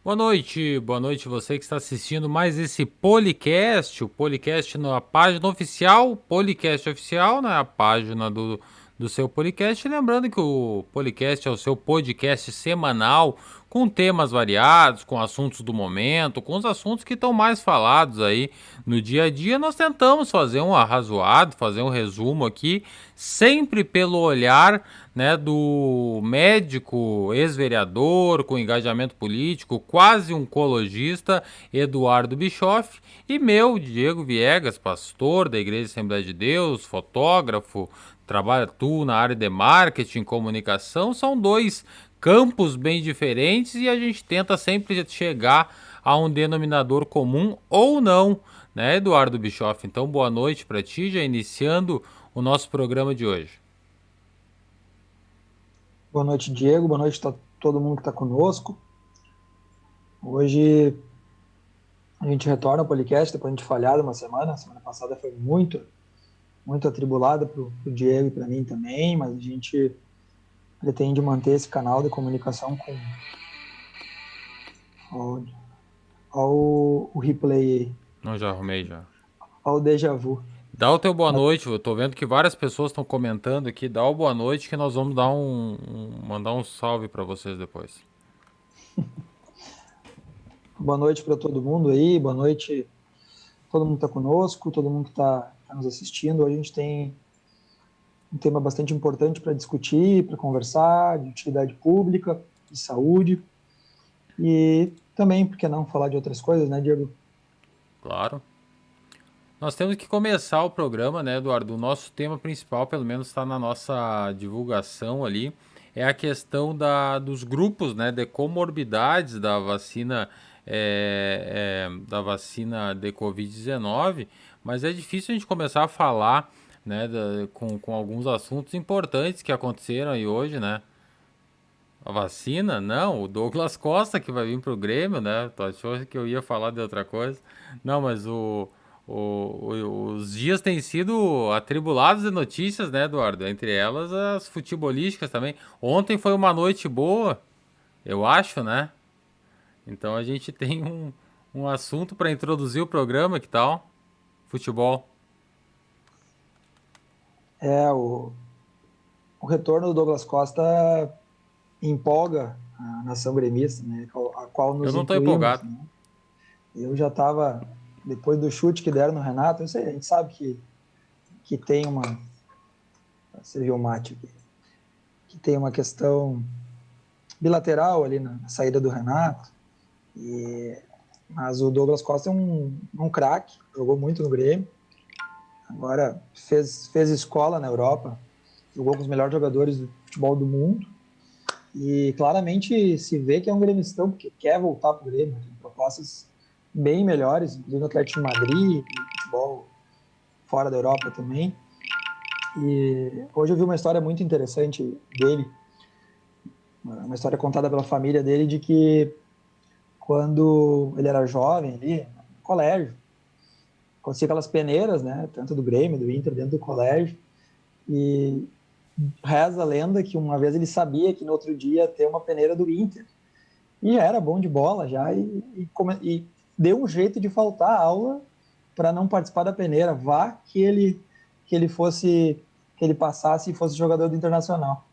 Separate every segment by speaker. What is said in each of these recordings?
Speaker 1: Boa noite você que está assistindo mais esse podcast, o podcast na página oficial, podcast oficial, na página do seu podcast. Lembrando que o podcast é o seu podcast semanal, com temas variados, com assuntos do momento, com os assuntos que estão mais falados aí no dia a dia. Nós tentamos fazer um arrazoado, fazer um resumo aqui, sempre pelo olhar, né, do médico ex-vereador com engajamento político, quase oncologista, Eduardo Bischoff, e meu, Diego Viegas, pastor da Igreja Assembleia de Deus, fotógrafo, trabalha na área de marketing, comunicação. São dois campos bem diferentes e a gente tenta sempre chegar a um denominador comum ou não, né, Eduardo Bischoff? Então, boa noite para ti, já iniciando o nosso programa de hoje.
Speaker 2: Boa noite, Diego. Boa noite a todo mundo que está conosco. Hoje a gente retorna ao podcast depois de a gente falhar uma semana. A semana passada foi muito atribulada para o Diego e para mim também, mas a gente pretende manter esse canal de comunicação com ao, ao replay,
Speaker 1: Não, já arrumei já.
Speaker 2: ao déjà vu.
Speaker 1: Dá o teu boa
Speaker 2: Mas,
Speaker 1: noite, eu tô vendo que várias pessoas estão comentando aqui. Dá o boa noite que nós vamos dar mandar um salve para vocês depois.
Speaker 2: boa noite para todo mundo aí, boa noite a todo mundo que está conosco, todo mundo que está nos assistindo. Hoje a gente tem um tema bastante importante para discutir, para conversar, de utilidade pública, de saúde. E também, por que não falar de outras coisas, né, Diego?
Speaker 1: Claro. Nós temos que começar o programa, né, Eduardo? O nosso tema principal, pelo menos está na nossa divulgação ali, é a questão dos grupos, né, de comorbidades da vacina, da vacina de Covid-19, mas é difícil a gente começar a falar, né, com alguns assuntos importantes que aconteceram aí hoje, né? A vacina? Não, o Douglas Costa que vai vir pro Grêmio, né? Tu achou que eu ia falar de outra coisa? Não, mas os dias têm sido atribulados de notícias, né, Eduardo? Entre elas as futebolísticas também. Ontem foi uma noite boa, eu acho, né? Então a gente tem um assunto para introduzir o programa, que tal? Futebol.
Speaker 2: É, o retorno do Douglas Costa empolga a nação gremista, né, a qual
Speaker 1: Eu
Speaker 2: nos
Speaker 1: não tô
Speaker 2: incluímos,
Speaker 1: empolgado.
Speaker 2: né? Eu já estava, depois do chute que deram no Renato, eu sei, a gente sabe que tem uma, serviu o mate aqui, que tem uma questão bilateral ali na saída do Renato, e, mas o Douglas Costa é um craque, jogou muito no Grêmio, agora fez escola na Europa, jogou com os melhores jogadores do futebol do mundo, e claramente se vê que é um gremistão, porque quer voltar para o Grêmio, tem propostas bem melhores, inclusive no Atlético de Madrid, e futebol fora da Europa também. E hoje eu vi uma história muito interessante dele, uma história contada pela família dele, de que quando ele era jovem ali, no colégio, acontecia aquelas peneiras, né, tanto do Grêmio, do Inter, dentro do colégio, e reza a lenda que uma vez ele sabia que no outro dia ia ter uma peneira do Inter, e era bom de bola já, e deu um jeito de faltar a aula para não participar da peneira, vá que ele fosse, que ele passasse e fosse jogador do Internacional.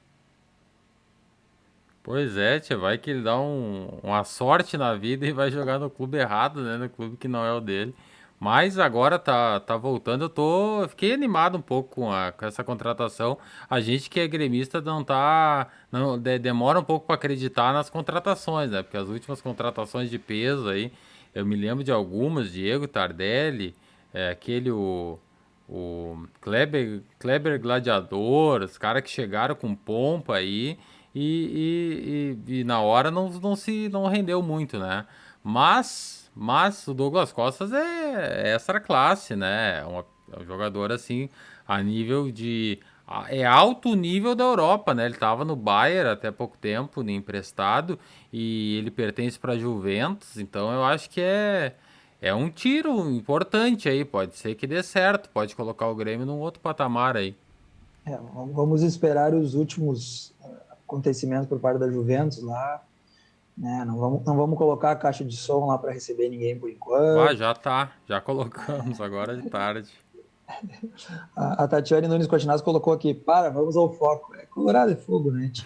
Speaker 1: Pois é, tia, vai que ele dá uma sorte na vida e vai jogar no clube errado, né? No clube que não é o dele. Mas agora tá voltando. Fiquei animado um pouco com essa contratação. A gente que é gremista não tá. Não, demora um pouco para acreditar nas contratações, né? Porque as últimas contratações de peso aí, eu me lembro de algumas, Diego Tardelli, aquele o Kleber Gladiador, os caras que chegaram com pompa aí e na hora não rendeu muito, né? Mas o Douglas Costas é extra classe, né? É um jogador assim a nível de é alto nível da Europa, né? Ele estava no Bayern até pouco tempo, emprestado, e ele pertence para a Juventus, então eu acho que é um tiro importante aí, pode ser que dê certo, pode colocar o Grêmio num outro patamar aí.
Speaker 2: É, vamos esperar os últimos acontecimentos por parte da Juventus lá, né? Não vamos colocar a caixa de som lá para receber ninguém por enquanto.
Speaker 1: Já colocamos, agora de tarde.
Speaker 2: A Tatiane Nunes Cortinaz colocou aqui, vamos ao foco. Colorado é fogo, né, tio?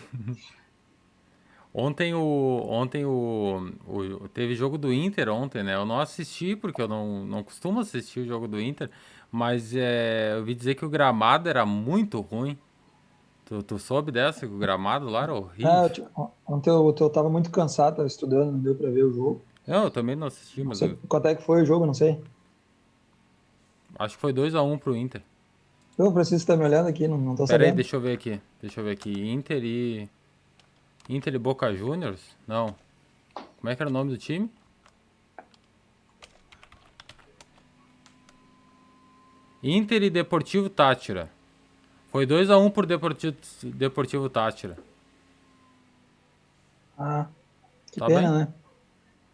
Speaker 1: Teve jogo do Inter ontem, né? Eu não assisti porque eu não costumo assistir o jogo do Inter, mas eu ouvi dizer que o gramado era muito ruim. Tu soube dessa? Que o gramado lá era
Speaker 2: Ah,
Speaker 1: horrível.
Speaker 2: ontem eu tava muito cansado, tava estudando, não deu para ver o jogo.
Speaker 1: Não, eu também não assisti,
Speaker 2: Não
Speaker 1: mas
Speaker 2: sei quanto é que foi o jogo, não sei.
Speaker 1: acho que foi 2-1 pro Inter.
Speaker 2: Eu preciso estar me olhando aqui, não tô
Speaker 1: Pera aí,
Speaker 2: sabendo.
Speaker 1: deixa eu ver aqui. Deixa eu ver aqui. Inter e Boca Juniors? Não. Como é que era o nome do time? Inter e Deportivo Táchira. Foi 2-1 por Deportivo Táchira.
Speaker 2: Ah, que
Speaker 1: Tá bem?
Speaker 2: pena, né?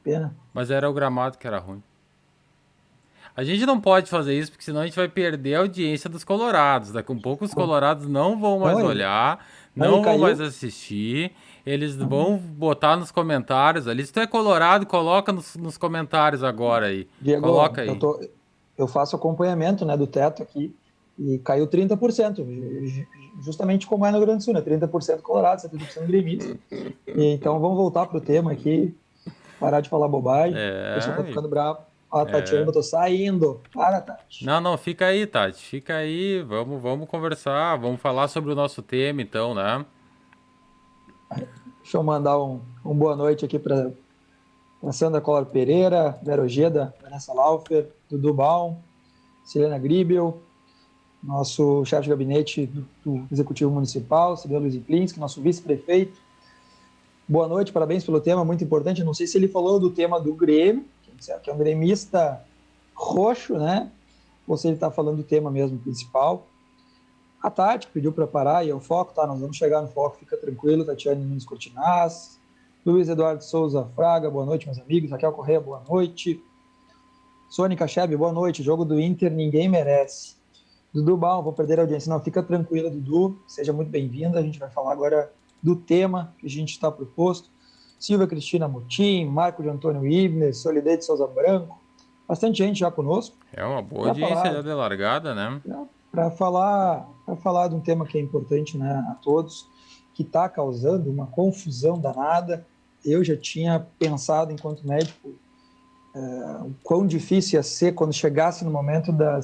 Speaker 2: Pena.
Speaker 1: Mas era o gramado que era ruim. A gente não pode fazer isso porque senão a gente vai perder a audiência dos colorados. Daqui a um pouco os
Speaker 2: Bom,
Speaker 1: colorados não vão
Speaker 2: não,
Speaker 1: mais olhar,
Speaker 2: aí
Speaker 1: não vão mais
Speaker 2: caiu.
Speaker 1: assistir. Eles vão botar nos comentários ali. Se tu é colorado, coloca nos comentários agora aí. Coloca
Speaker 2: Diego,
Speaker 1: aí.
Speaker 2: eu faço acompanhamento, né, do teto aqui e caiu 30%, justamente como é no Rio Grande do Sul, né? 30% colorado, 70% gremista. E então vamos voltar pro tema aqui, parar de falar bobagem. O pessoal
Speaker 1: É,
Speaker 2: tá
Speaker 1: amigo.
Speaker 2: ficando bravo. A Tatiana
Speaker 1: É.
Speaker 2: botou saindo. Para, Tati.
Speaker 1: Não, não, fica aí, Tati. Fica aí. Vamos conversar. Vamos falar sobre o nosso tema, então, né?
Speaker 2: Deixa eu mandar um boa noite aqui para Sandra Collor Pereira, Vero Ojeda, Vanessa Laufer, Dudu Baum, Selena Gribel, nosso chefe de gabinete do Executivo Municipal, Silvio Luiz Iklinski, nosso vice-prefeito. Boa noite, parabéns pelo tema, muito importante. Não sei se ele falou do tema do Grêmio, que é um gremista roxo, né? Ou se ele está falando do tema mesmo principal. A Tati pediu para parar e é o foco, tá? Nós vamos chegar no foco, fica tranquilo. Tatiane Nunes Cortinaz, Luiz Eduardo Souza Fraga, boa noite, meus amigos. Raquel Correia, boa noite. Sônica Chebe, boa noite. Jogo do Inter, ninguém merece. Dudu Bal, vou perder a audiência. Não, fica tranquila, Dudu. Seja muito bem-vinda. A gente vai falar agora do tema que a gente está proposto. Silvia Cristina Mutim, Marco de Antônio Ibner, Solidez de Souza Branco. Bastante gente já conosco
Speaker 1: É uma boa
Speaker 2: para
Speaker 1: audiência
Speaker 2: falar
Speaker 1: já de largada, né?
Speaker 2: para falar de um tema que é importante, né, a todos, que está causando uma confusão danada. Eu já tinha pensado, enquanto médico, o quão difícil ia ser quando chegasse no momento da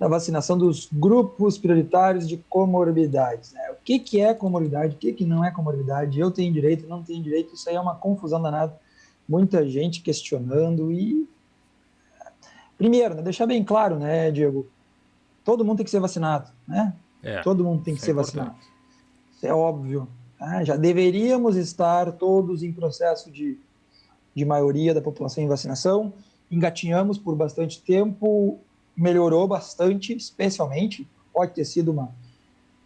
Speaker 2: vacinação dos grupos prioritários de comorbidades. Né? O que é comorbidade, o que não é comorbidade, eu tenho direito, não tenho direito, isso aí é uma confusão danada. Muita gente questionando e... Primeiro, né, deixar bem claro, né, Diego, todo mundo tem que ser vacinado, né?
Speaker 1: É,
Speaker 2: Todo mundo tem que
Speaker 1: isso é
Speaker 2: ser
Speaker 1: importante.
Speaker 2: vacinado. Isso é óbvio. Tá? Já deveríamos estar todos em processo de maioria da população em vacinação. Engatinhamos por bastante tempo, melhorou bastante, especialmente. Pode ter sido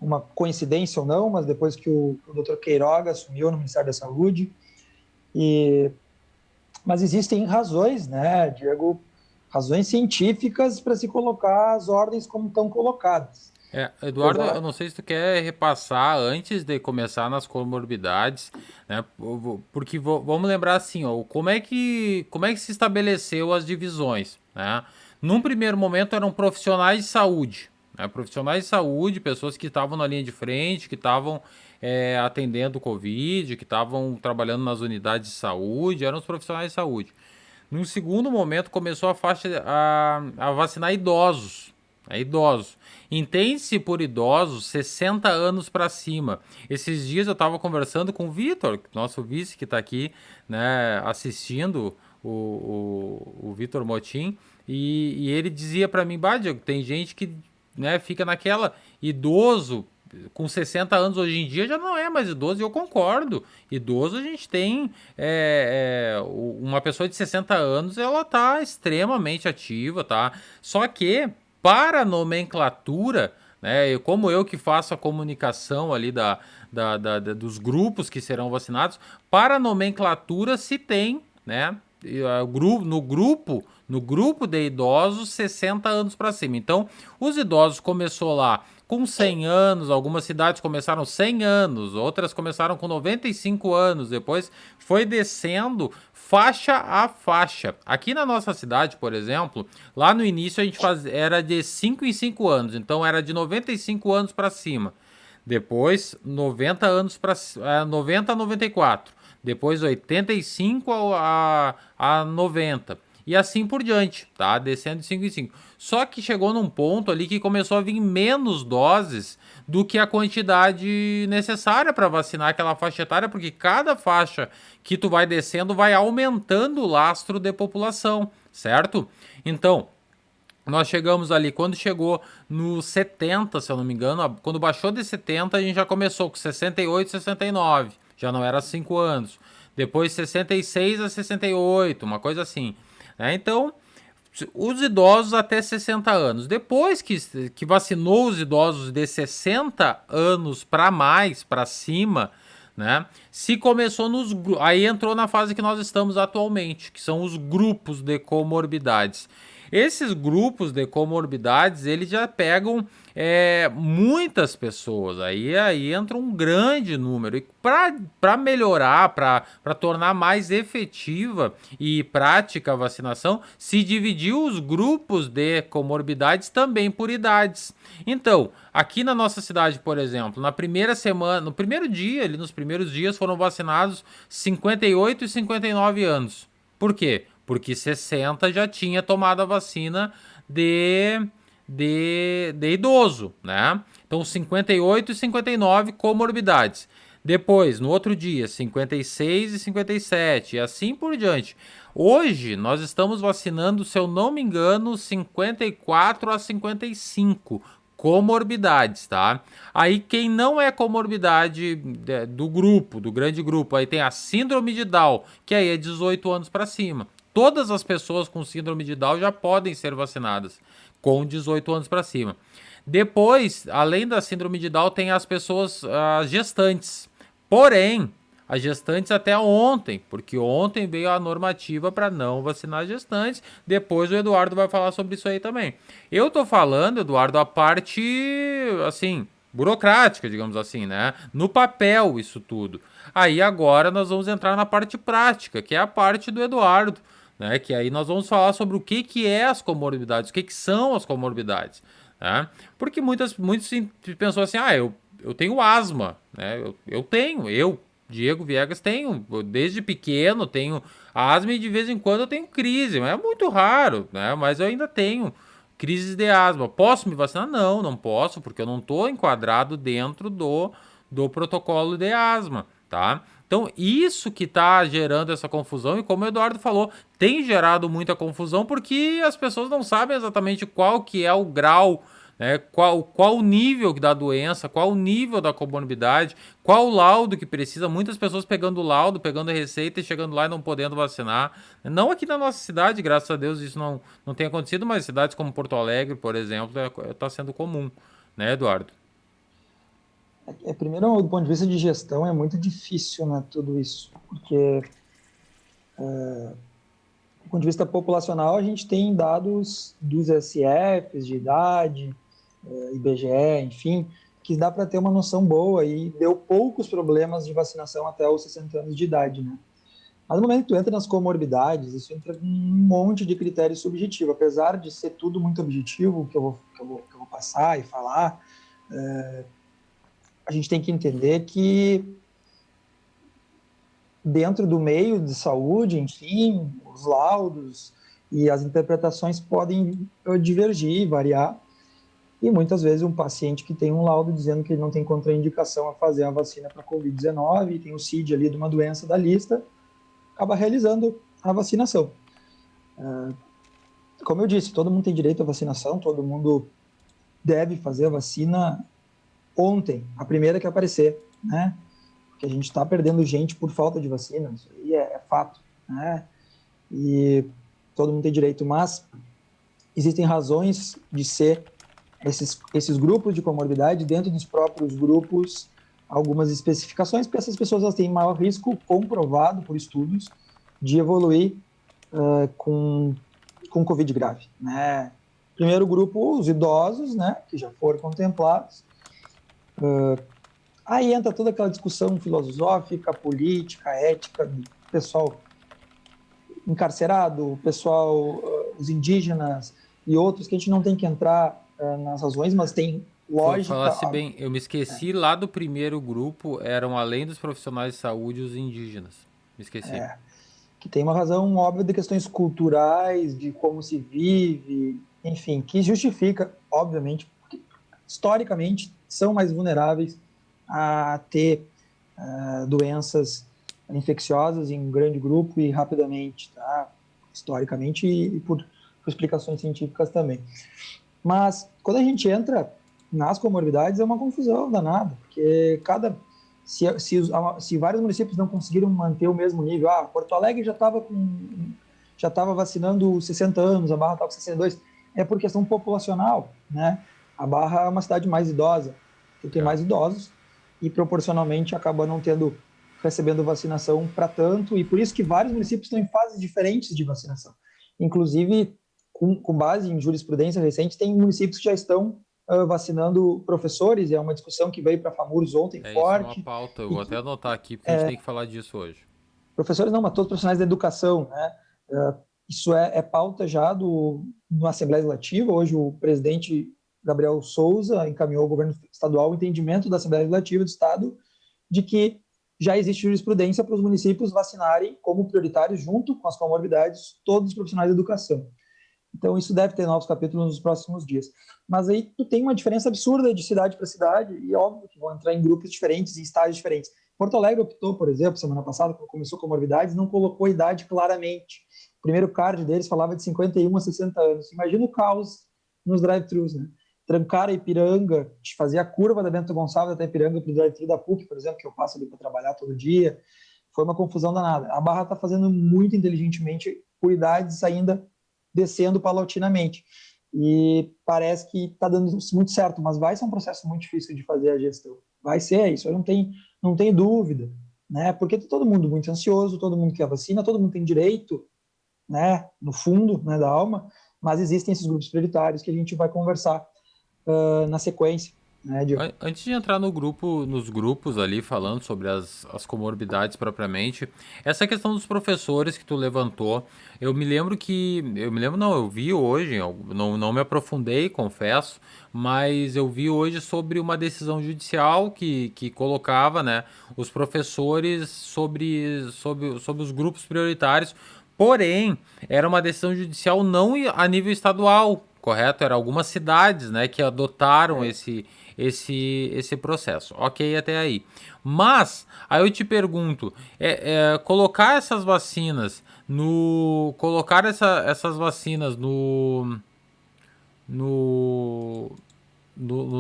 Speaker 2: uma coincidência ou não, mas depois que o Dr. Queiroga assumiu no Ministério da Saúde. Mas existem razões, né, Diego? Razões científicas para se colocar as ordens como estão colocadas.
Speaker 1: Eduardo, eu
Speaker 2: Apesar,
Speaker 1: não sei se tu quer repassar antes de começar nas comorbidades, né? Porque vamos lembrar assim, ó, como é que se estabeleceu as divisões, né? Num primeiro momento eram profissionais de saúde, né? Profissionais de saúde, pessoas que estavam na linha de frente, que estavam atendendo o Covid, que estavam trabalhando nas unidades de saúde, eram os profissionais de saúde. Num segundo momento começou a vacinar idosos. Idosos. Entende-se por idosos 60 anos para cima. Esses dias eu estava conversando com o Vitor, nosso vice que está aqui, né, assistindo o Vitor Motim, e ele dizia para mim, bah, Diego, tem gente que, né, fica naquela idoso com 60 anos hoje em dia já não é mais idoso, e eu concordo. Idoso a gente tem uma pessoa de 60 anos, ela tá extremamente ativa, tá? Só que para a nomenclatura, né, como eu que faço a comunicação ali dos grupos que serão vacinados, para a nomenclatura se tem, né, no grupo de idosos 60 anos para cima. Então, os idosos começou lá com 100 anos, algumas cidades começaram 100 anos, outras começaram com 95 anos, depois foi descendo faixa a faixa. Aqui na nossa cidade, por exemplo, lá no início a gente era de 5 em 5 anos, então era de 95 anos para cima. Depois 90 anos para 90 a 94. Depois 85 a 90. E assim por diante, tá? Descendo de 5 em 5. Só que chegou num ponto ali que começou a vir menos doses do que a quantidade necessária para vacinar aquela faixa etária, porque cada faixa que tu vai descendo vai aumentando o lastro de população, certo? Então, nós chegamos ali, quando chegou no 70, se eu não me engano, quando baixou de 70, a gente já começou com 68, 69, já não era 5 anos. Depois 66 a 68, uma coisa assim. Então, os idosos até 60 anos. Depois que vacinou os idosos de 60 anos para mais, para cima, né? Se começou aí entrou na fase que nós estamos atualmente, que são os grupos de comorbidades. Esses grupos de comorbidades, eles já pegam muitas pessoas, aí entra um grande número. E para melhorar, para tornar mais efetiva e prática a vacinação, se dividiu os grupos de comorbidades também por idades. Então, aqui na nossa cidade, por exemplo, na primeira semana, no primeiro dia, ali nos primeiros dias, foram vacinados 58 e 59 anos. Por quê? Porque 60 já tinha tomado a vacina de idoso, né? Então, 58 e 59 comorbidades. Depois, no outro dia, 56 e 57, e assim por diante. Hoje, nós estamos vacinando, se eu não me engano, 54 a 55 comorbidades, tá? Aí, quem não é comorbidade do grupo, do grande grupo, aí tem a síndrome de Down, que aí é 18 anos para cima. Todas as pessoas com síndrome de Down já podem ser vacinadas com 18 anos para cima. Depois, além da síndrome de Down, tem as pessoas gestantes. Porém, as gestantes até ontem, porque ontem veio a normativa para não vacinar gestantes. Depois o Eduardo vai falar sobre isso aí também. Eu tô falando, Eduardo, a parte, assim, burocrática, digamos assim, né? No papel, isso tudo. Aí agora nós vamos entrar na parte prática, que é a parte do Eduardo, né? Que aí nós vamos falar sobre o que é as comorbidades, o que são as comorbidades, né? Porque muitos pensam assim, eu tenho asma, né? Eu, Diego Viegas, tenho, desde pequeno tenho asma e de vez em quando eu tenho crise, mas é muito raro, né? Mas eu ainda tenho crises de asma. Posso me vacinar? Não, não posso, porque eu não estou enquadrado dentro do protocolo de asma, tá? Então, isso que está gerando essa confusão, e como o Eduardo falou, tem gerado muita confusão porque as pessoas não sabem exatamente qual que é o grau, né, qual o nível da doença, qual o nível da comorbidade, qual o laudo que precisa. Muitas pessoas pegando o laudo, pegando a receita e chegando lá e não podendo vacinar. Não aqui na nossa cidade, graças a Deus isso não tem acontecido, mas cidades como Porto Alegre, por exemplo, está sendo comum, né, Eduardo?
Speaker 2: Primeiro, do ponto de vista de gestão, é muito difícil, né, tudo isso, porque do ponto de vista populacional, a gente tem dados dos SFs de idade, IBGE, enfim, que dá para ter uma noção boa e deu poucos problemas de vacinação até os 60 anos de idade, né? Mas no momento que tu entra nas comorbidades, isso entra um monte de critério subjetivo, apesar de ser tudo muito objetivo, que eu vou passar e falar, a gente tem que entender que dentro do meio de saúde, enfim, os laudos e as interpretações podem divergir, variar, e muitas vezes um paciente que tem um laudo dizendo que ele não tem contraindicação a fazer a vacina para Covid-19 e tem o CID ali de uma doença da lista, acaba realizando a vacinação. Como eu disse, todo mundo tem direito à vacinação, todo mundo deve fazer a vacina ontem, a primeira que aparecer, né? Porque a gente está perdendo gente por falta de vacina, isso aí é fato, né? E todo mundo tem direito, mas existem razões de ser esses grupos de comorbidade, dentro dos próprios grupos, algumas especificações, porque essas pessoas elas têm maior risco comprovado por estudos de evoluir com Covid grave, né? Primeiro grupo, os idosos, né, que já foram contemplados. Aí entra toda aquela discussão filosófica, política, ética, do pessoal encarcerado, o pessoal, os indígenas e outros, que a gente não tem que entrar nas razões, mas tem lógica.
Speaker 1: Falasse bem, eu me esqueci lá do primeiro grupo, eram além dos profissionais de saúde os indígenas. Me esqueci.
Speaker 2: Que tem uma razão óbvia de questões culturais, de como se vive, enfim, que justifica, obviamente, porque historicamente são mais vulneráveis a ter doenças infecciosas em um grande grupo e rapidamente, tá? Historicamente e por explicações científicas também. Mas quando a gente entra nas comorbidades é uma confusão danada, porque se vários municípios não conseguiram manter o mesmo nível, Porto Alegre já estava vacinando 60 anos, a Barra estava com 62, é por questão populacional, né? A Barra é uma cidade mais idosa, então tem mais idosos e proporcionalmente acaba não recebendo vacinação para tanto, e por isso que vários municípios estão em fases diferentes de vacinação. Inclusive, com base em jurisprudência recente, tem municípios que já estão vacinando professores, e é uma discussão que veio para a FAMURS ontem
Speaker 1: Isso é uma
Speaker 2: forte.
Speaker 1: pauta, eu
Speaker 2: E
Speaker 1: vou até anotar aqui, porque a gente tem que falar disso hoje.
Speaker 2: professores não, mas todos os profissionais da educação, né? Isso é pauta já na Assembleia Legislativa. Hoje o presidente Gabriel Souza encaminhou ao governo estadual o entendimento da Assembleia Legislativa do Estado de que já existe jurisprudência para os municípios vacinarem como prioritários, junto com as comorbidades, todos os profissionais da educação. Então, isso deve ter novos capítulos nos próximos dias. Mas aí tu tem uma diferença absurda de cidade para cidade, e óbvio que vão entrar em grupos diferentes, em estágios diferentes. Porto Alegre optou, por exemplo, semana passada, quando começou com comorbidades, não colocou idade claramente. O primeiro card deles falava de 51 a 60 anos. Imagina o caos nos drive-thrus, né? Trancar a Ipiranga, fazer a curva da Bento Gonçalves até Ipiranga para o drive-thru da PUC, por exemplo, que eu passo ali para trabalhar todo dia. Foi uma confusão danada. A Barra está fazendo muito inteligentemente por idades ainda descendo paulatinamente. E parece que está dando muito certo, mas vai ser um processo muito difícil de fazer a gestão. Vai ser isso, eu não tenho dúvida, né? Porque tá todo mundo muito ansioso, todo mundo quer vacina, todo mundo tem direito, né? No fundo, né, da alma, mas existem esses grupos prioritários que a gente vai conversar na sequência, né, Diego?
Speaker 1: Antes de entrar no grupo, nos grupos ali, falando sobre as comorbidades propriamente, essa questão dos professores que tu levantou, eu vi hoje, eu não me aprofundei, confesso, mas eu vi hoje sobre uma decisão judicial que colocava, né, os professores sobre os grupos prioritários, porém, era uma decisão judicial não a nível estadual, correto? Era algumas cidades, né, que adotaram esse processo. Ok, até aí. Mas, aí eu te pergunto, colocar essas vacinas essas vacinas no,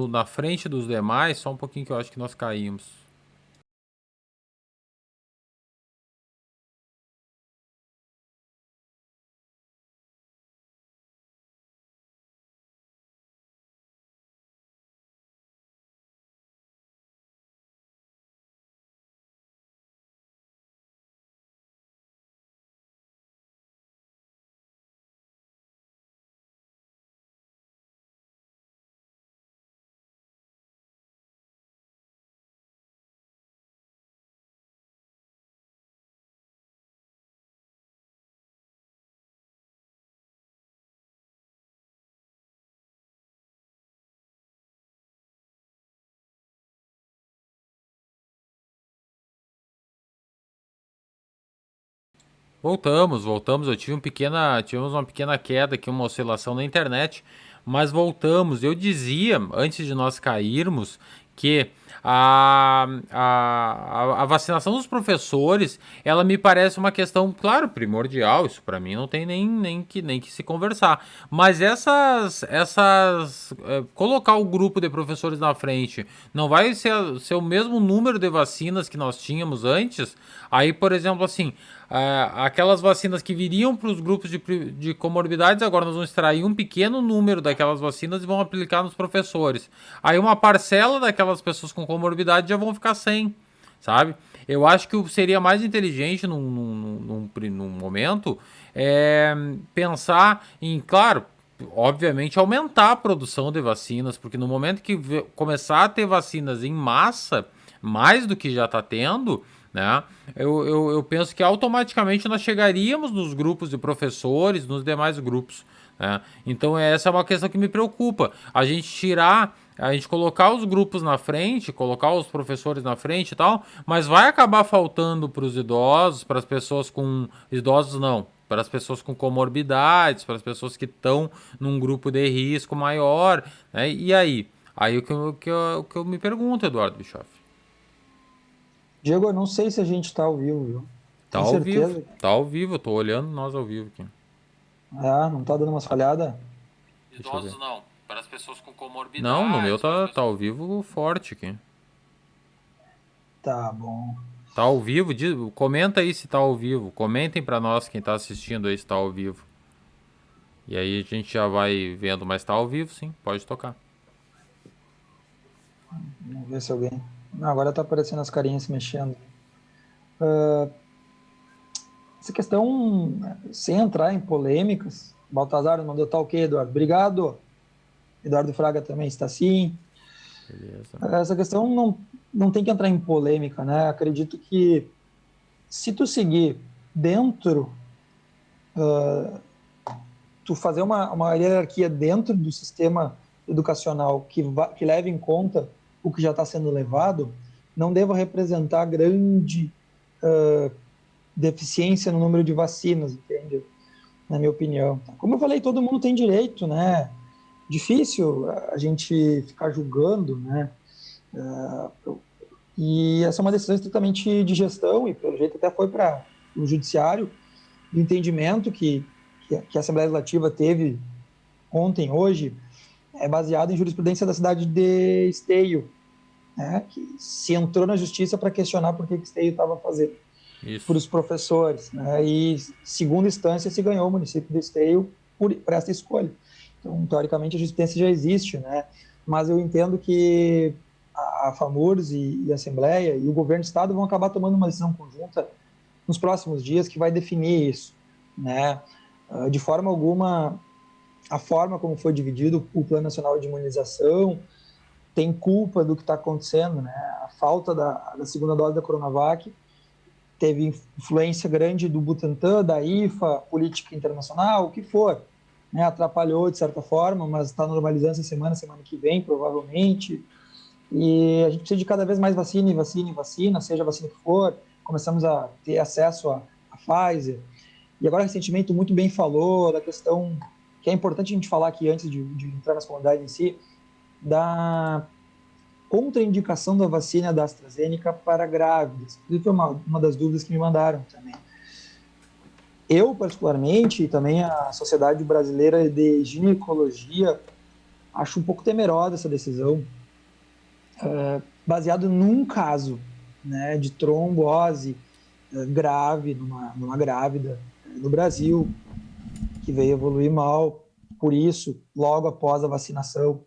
Speaker 1: na frente dos demais, só um pouquinho que eu acho que nós caímos. Voltamos. Tivemos uma pequena queda aqui, uma oscilação na internet, mas voltamos. Eu dizia, antes de nós cairmos, que a vacinação dos professores, ela me parece uma questão, claro, primordial. Isso para mim não tem nem que se conversar. Mas colocar o grupo de professores na frente, não vai ser o mesmo número de vacinas que nós tínhamos antes? Aí, por exemplo, assim, aquelas vacinas que viriam para os grupos de comorbidades, agora nós vamos extrair um pequeno número daquelas vacinas e vão aplicar nos professores. Aí uma parcela daquelas pessoas com comorbidade já vão ficar sem, sabe? Eu acho que seria mais inteligente num momento pensar em, claro, obviamente, aumentar a produção de vacinas, porque no momento que começar a ter vacinas em massa, mais do que já está tendo, né? Eu penso que automaticamente nós chegaríamos nos grupos de professores, nos demais grupos, né? Então essa é uma questão que me preocupa. A gente colocar os grupos na frente, colocar os professores na frente e tal, mas vai acabar faltando para os idosos, para as pessoas com... Idosos não, para as pessoas com comorbidades, para as pessoas que estão num grupo de risco maior, né? E aí? Aí o que eu me pergunto, Eduardo Bischoff.
Speaker 2: Diego, eu não sei se a gente está ao vivo, viu? Tem certeza?
Speaker 1: Tá ao vivo, eu tô olhando nós ao vivo aqui.
Speaker 2: Ah, não tá dando umas falhadas?
Speaker 1: Deixa eu ver. Idosos não, para as pessoas com comorbidades. Não, no meu tá ao vivo forte aqui.
Speaker 2: Tá bom.
Speaker 1: Tá ao vivo? Comenta aí se tá ao vivo. Comentem pra nós quem tá assistindo aí se tá ao vivo. E aí a gente já vai vendo, mas tá ao vivo sim, pode tocar.
Speaker 2: Vamos ver se alguém... Não, agora tá aparecendo as carinhas se mexendo. Essa questão, sem entrar em polêmicas, Baltazar mandou tá ok, Eduardo? Obrigado. Eduardo Fraga também está sim.
Speaker 1: Beleza.
Speaker 2: Essa questão não tem que entrar em polêmica, né? Acredito que se tu seguir dentro, tu fazer uma hierarquia dentro do sistema educacional que leve em conta o que já está sendo levado, não deva representar grande deficiência no número de vacinas, entende? Na minha opinião. Como eu falei, todo mundo tem direito, né? Difícil a gente ficar julgando, né? E essa é uma decisão estritamente de gestão e, pelo jeito, até foi para o judiciário, o entendimento que a Assembleia Legislativa teve ontem, hoje, é baseado em jurisprudência da cidade de Esteio, né? Que se entrou na justiça para questionar por que Esteio estava fazendo para os professores, né? E, segunda instância, se ganhou o município de Esteio por essa escolha. Então, teoricamente, a justiça já existe, né? Mas eu entendo que a FAMURS e a Assembleia e o governo do Estado vão acabar tomando uma decisão conjunta nos próximos dias que vai definir isso, né? De forma alguma, a forma como foi dividido o Plano Nacional de Imunização tem culpa do que está acontecendo, né? A falta da segunda dose da Coronavac teve influência grande do Butantan, da IFA, política internacional, o que for, né? Atrapalhou de certa forma, mas está normalizando essa semana que vem, provavelmente. E a gente precisa de cada vez mais vacina, e vacina, e vacina, seja a vacina que for. Começamos a ter acesso a Pfizer. E agora, recentemente, muito bem falou da questão que é importante a gente falar aqui antes de entrar nas comunidades em si, da contraindicação da vacina da AstraZeneca para grávidas. Isso foi uma das dúvidas que me mandaram também. Eu, particularmente, e também a Sociedade Brasileira de Ginecologia, acho um pouco temerosa essa decisão, baseado num caso, né, de trombose grave numa grávida no Brasil, que veio evoluir mal, por isso, logo após a vacinação.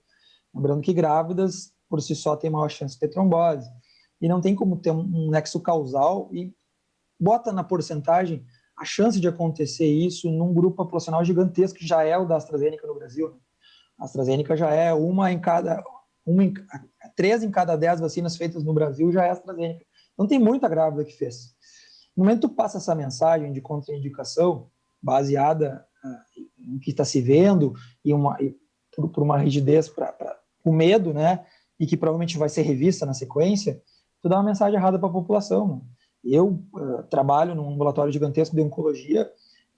Speaker 2: Lembrando que grávidas, por si só, têm maior chance de ter trombose. E não tem como ter um nexo causal e bota na porcentagem a chance de acontecer isso num grupo populacional gigantesco, que já é o da AstraZeneca no Brasil. A AstraZeneca já é três em cada 10 vacinas feitas no Brasil já é AstraZeneca. Então tem muita grávida que fez. No momento que tu passa essa mensagem de contraindicação, baseada no que está se vendo, por uma rigidez, o medo, né? E que provavelmente vai ser revista na sequência, tu dá uma mensagem errada para a população. Né? Eu trabalho num ambulatório gigantesco de oncologia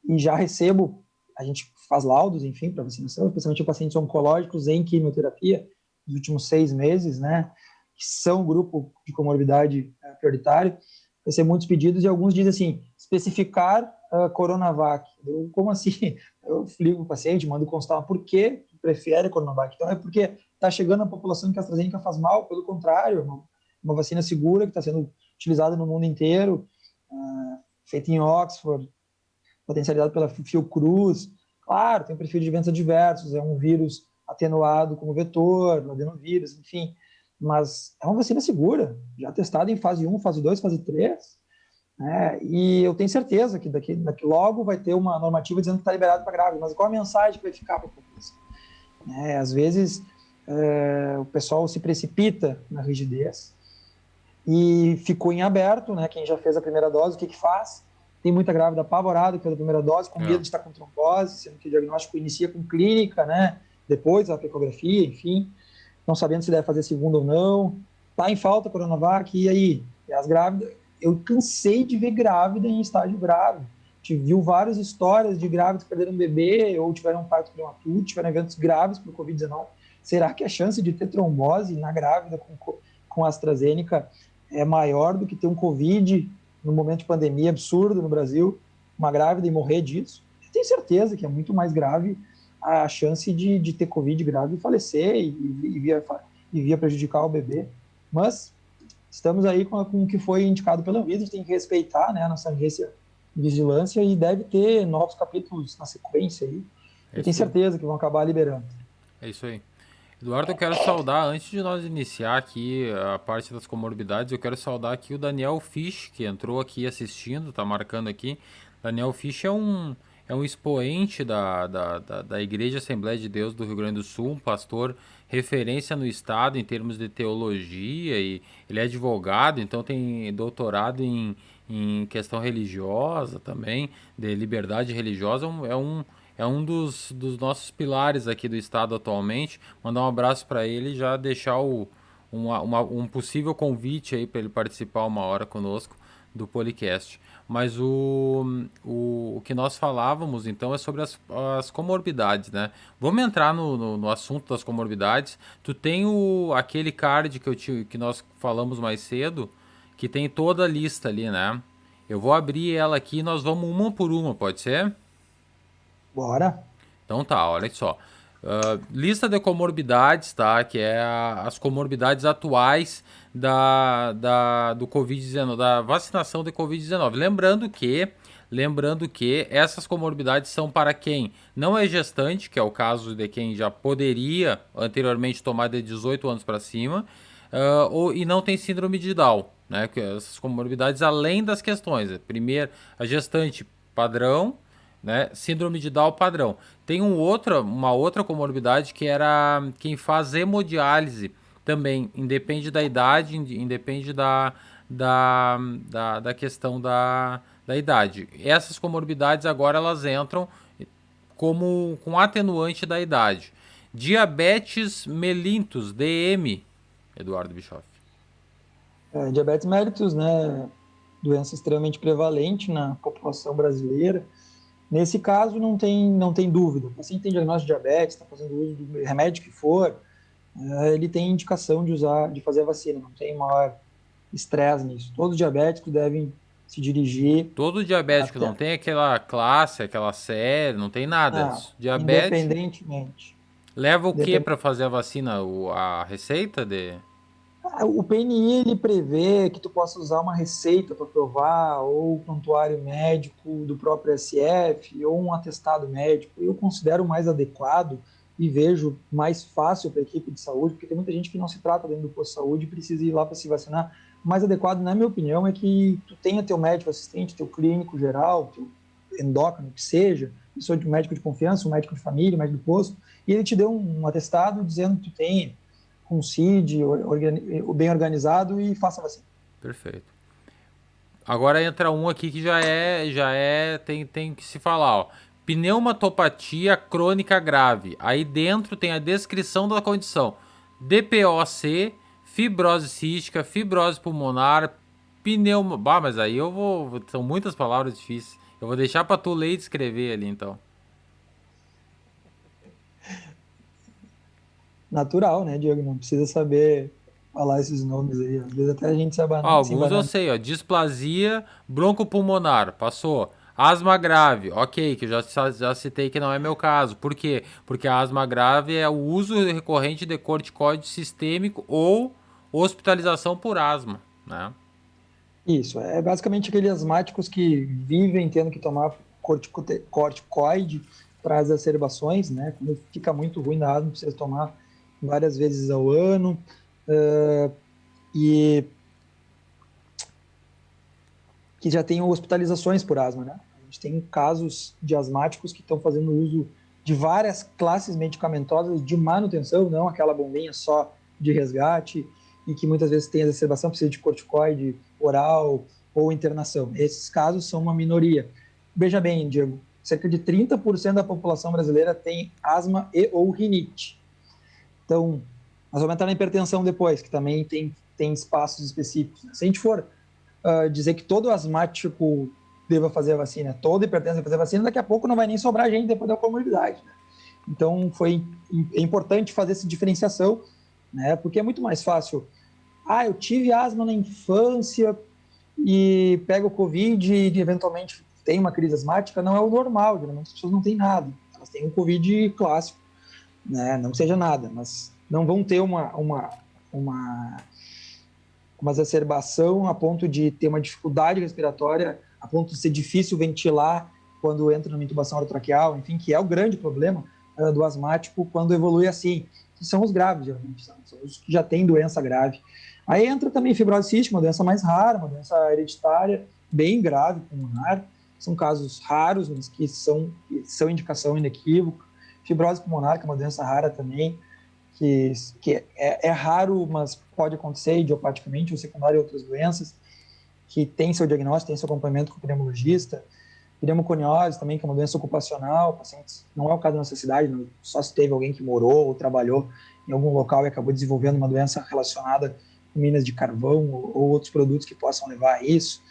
Speaker 2: e já recebo, a gente faz laudos, enfim, para vacinação, especialmente pacientes oncológicos em quimioterapia, nos últimos 6 meses, né? Que são grupo de comorbidade prioritário. Recebo muitos pedidos e alguns dizem assim, especificar Coronavac. Como assim? Eu ligo para o paciente, mando constar por que prefere a Coronavac. Então é porque está chegando a população que a AstraZeneca faz mal, pelo contrário, uma vacina segura que está sendo utilizada no mundo inteiro, feita em Oxford, potencializada pela Fiocruz. Claro, tem um perfil de eventos adversos, é um vírus atenuado como vetor, o adenovírus, enfim, mas é uma vacina segura, já testada em fase 1, fase 2, fase 3, né? E eu tenho certeza que daqui logo vai ter uma normativa dizendo que está liberado para grávida, mas qual a mensagem que vai ficar para a população? Às vezes o pessoal se precipita na rigidez e ficou em aberto, né? Quem já fez a primeira dose, o que faz? Tem muita grávida apavorada pela primeira dose, com medo de estar com trombose, sendo que o diagnóstico inicia com clínica, né? Depois a ecografia, enfim, não sabendo se deve fazer segunda ou não. Tá em falta a Coronavac, e aí? E as grávidas, eu cansei de ver grávida em estágio grave. A gente viu várias histórias de grávidas que perderam um bebê ou tiveram um parto prematuro, tiveram eventos graves por Covid-19. Será que a chance de ter trombose na grávida com AstraZeneca é maior do que ter um Covid no momento de pandemia absurdo no Brasil, uma grávida e morrer disso? Eu tenho certeza que é muito mais grave a chance de ter Covid grave e falecer e via prejudicar o bebê. Mas estamos aí com o que foi indicado pela Anvisa, a gente tem que respeitar, né, a nossa agência de vigilância, e deve ter novos capítulos na sequência aí. Eu tenho certeza que vão acabar liberando.
Speaker 1: É isso aí. Eduardo, eu quero saudar, antes de nós iniciar aqui a parte das comorbidades, eu quero saudar aqui o Daniel Fisch, que entrou aqui assistindo, tá marcando aqui. Daniel Fisch é um expoente da Igreja Assembleia de Deus do Rio Grande do Sul, um pastor referência no estado em termos de teologia, e ele é advogado, então tem doutorado em questão religiosa também, de liberdade religiosa. É um dos nossos pilares aqui do estado atualmente. Mandar um abraço para ele e já deixar um possível convite aí para ele participar uma hora conosco do podcast. Mas o que nós falávamos então é sobre as comorbidades, né? Vamos entrar no assunto das comorbidades. Tu tem aquele card que nós falamos mais cedo, que tem toda a lista ali, né? Eu vou abrir ela aqui e nós vamos uma por uma, pode ser?
Speaker 2: Bora.
Speaker 1: Então tá, olha só. Lista de comorbidades, tá? Que é as comorbidades atuais do Covid-19, da vacinação de Covid-19. Lembrando que essas comorbidades são para quem não é gestante, que é o caso de quem já poderia anteriormente tomar de 18 anos para cima, e não tem síndrome de Down, né? Que essas comorbidades, além das questões, primeiro, a gestante padrão, né? Síndrome de Down padrão. Tem uma outra comorbidade que era quem faz hemodiálise também, independe da idade, independe da questão da idade. Essas comorbidades agora elas entram como com atenuante da idade. Diabetes mellitus, DM, Eduardo Bischoff.
Speaker 2: Diabetes mellitus, né, doença extremamente prevalente na população brasileira. Nesse caso, não tem dúvida. O paciente tem diagnóstico de diabetes, está fazendo uso do remédio que for, ele tem indicação de fazer a vacina, não tem maior estresse nisso. Todos os diabéticos devem se dirigir
Speaker 1: Todo diabético
Speaker 2: até...
Speaker 1: não tem aquela classe, aquela série, não tem nada.
Speaker 2: Não,
Speaker 1: Diabetes
Speaker 2: independentemente.
Speaker 1: leva o que
Speaker 2: Independ...
Speaker 1: para fazer a vacina? A receita de.
Speaker 2: O PNI ele prevê que tu possa usar uma receita para provar, ou o prontuário médico do próprio SF, ou um atestado médico. Eu considero mais adequado e vejo mais fácil para a equipe de saúde, porque tem muita gente que não se trata dentro do posto de saúde e precisa ir lá para se vacinar. O mais adequado, na minha opinião, é que tu tenha teu médico assistente, teu clínico geral, teu endócrino, que seja, pessoa de médico de confiança, um médico de família, um médico do posto, e ele te dê um atestado dizendo que tu tem com CID, bem organizado, e faça a vacina.
Speaker 1: Perfeito. Agora entra um aqui que tem que se falar, ó. Pneumatopatia crônica grave. Aí dentro tem a descrição da condição. DPOC, fibrose cística, fibrose pulmonar, pneuma... Bah, mas aí eu vou... São muitas palavras difíceis. Eu vou deixar pra tu ler e descrever ali, então.
Speaker 2: Natural, né, Diego? Não precisa saber falar esses nomes aí. Às vezes até a gente
Speaker 1: Ó,
Speaker 2: se
Speaker 1: alguns eu
Speaker 2: embanana.
Speaker 1: sei, ó. Displasia broncopulmonar, passou. Asma grave, ok, que eu já citei que não é meu caso. Por quê? Porque a asma grave é o uso recorrente de corticoide sistêmico ou hospitalização por asma, né?
Speaker 2: Isso, é basicamente aqueles asmáticos que vivem tendo que tomar corticoide para as exacerbações, né? Quando fica muito ruim na asma, precisa tomar várias vezes ao ano. E que já tem hospitalizações por asma, né? A gente tem casos de asmáticos que estão fazendo uso de várias classes medicamentosas de manutenção, não aquela bombinha só de resgate, e que muitas vezes tem exacerbação, precisa de corticoide oral ou internação. Esses casos são uma minoria. Veja bem, Diego, cerca de 30% da população brasileira tem asma e ou rinite. Então, nós vamos entrar na hipertensão depois, que também tem espaços específicos. Se a gente for dizer que todo asmático deva fazer a vacina, todo hipertenso deve fazer a vacina, daqui a pouco não vai nem sobrar gente depois da comorbidade. Né? Então, é importante fazer essa diferenciação, né? Porque é muito mais fácil. Eu tive asma na infância e pego o Covid e eventualmente tem uma crise asmática, não é o normal, geralmente as pessoas não têm nada. Elas têm um Covid clássico, né? Não seja nada, mas não vão ter uma exacerbação a ponto de ter uma dificuldade respiratória, a ponto de ser difícil ventilar quando entra numa intubação orotraqueal, enfim, que é o grande problema do asmático quando evolui assim. Que são os graves, geralmente, são os que já têm doença grave. Aí entra também fibrose cística, uma doença mais rara, uma doença hereditária, bem grave, pulmonar. São casos raros, mas que são indicação inequívoca. Fibrose pulmonar, que é uma doença rara também, que é raro, mas pode acontecer idiopaticamente ou secundário a outras doenças, que tem seu diagnóstico, tem seu acompanhamento com o pneumologista. Pneumoconiose também, que é uma doença ocupacional, pacientes, não é o caso da nossa cidade, só se teve alguém que morou ou trabalhou em algum local e acabou desenvolvendo uma doença relacionada com minas de carvão ou outros produtos que possam levar a isso.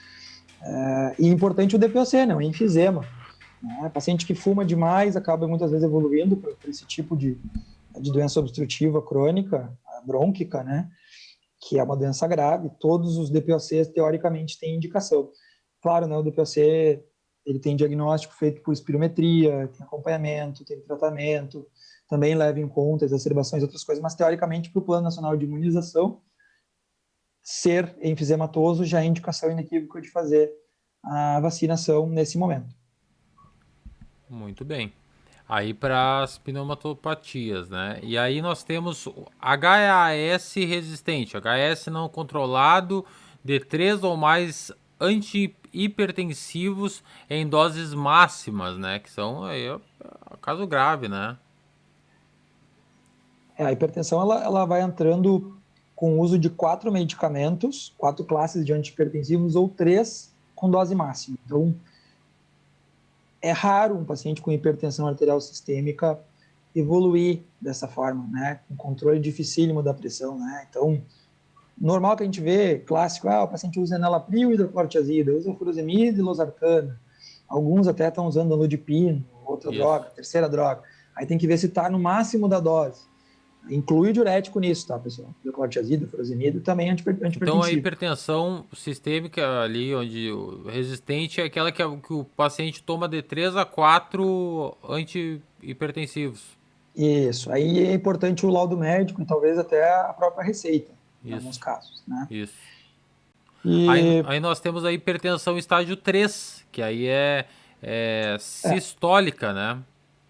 Speaker 2: E importante o DPOC, né, o enfisema. Né? Paciente que fuma demais acaba muitas vezes evoluindo para esse tipo de doença obstrutiva crônica, brônquica, né, que é uma doença grave. Todos os DPOCs, teoricamente, têm indicação. Claro, né, o DPOC ele tem diagnóstico feito por espirometria, tem acompanhamento, tem tratamento, também leva em conta exacerbações e outras coisas, mas teoricamente para o Plano Nacional de Imunização, ser enfisematoso já é indicação inequívoca de fazer a vacinação nesse momento.
Speaker 1: Muito bem. Aí para as pneumatopatias, né? E aí nós temos HAS resistente, HAS não controlado, de 3 ou mais antihipertensivos em doses máximas, né? Que são aí caso grave, né?
Speaker 2: A hipertensão ela vai entrando com o uso de 4 medicamentos, 4 classes de antihipertensivos ou 3 com dose máxima. Então, é raro um paciente com hipertensão arterial sistêmica evoluir dessa forma, né? Com controle dificílimo da pressão, né? Então, normal que a gente vê, clássico, o paciente usa enalapril e hidroclorotiazida, usa furosemida e losartana. Alguns até estão usando anlodipino, outra
Speaker 1: Isso.
Speaker 2: droga, terceira droga. Aí tem que ver se está no máximo da dose. Inclui o diurético nisso, tá, pessoal? Hidroclorotiazida, furosemida, também antihipertensivo.
Speaker 1: Então a hipertensão sistêmica ali, onde o resistente é aquela que o paciente toma de 3 a 4 antihipertensivos.
Speaker 2: Isso. Aí é importante o laudo médico e talvez até a própria receita, em alguns
Speaker 1: Isso,
Speaker 2: casos, né?
Speaker 1: isso.
Speaker 2: E
Speaker 1: Aí nós temos a hipertensão estágio 3, que aí é
Speaker 2: é,
Speaker 1: sistólica, né?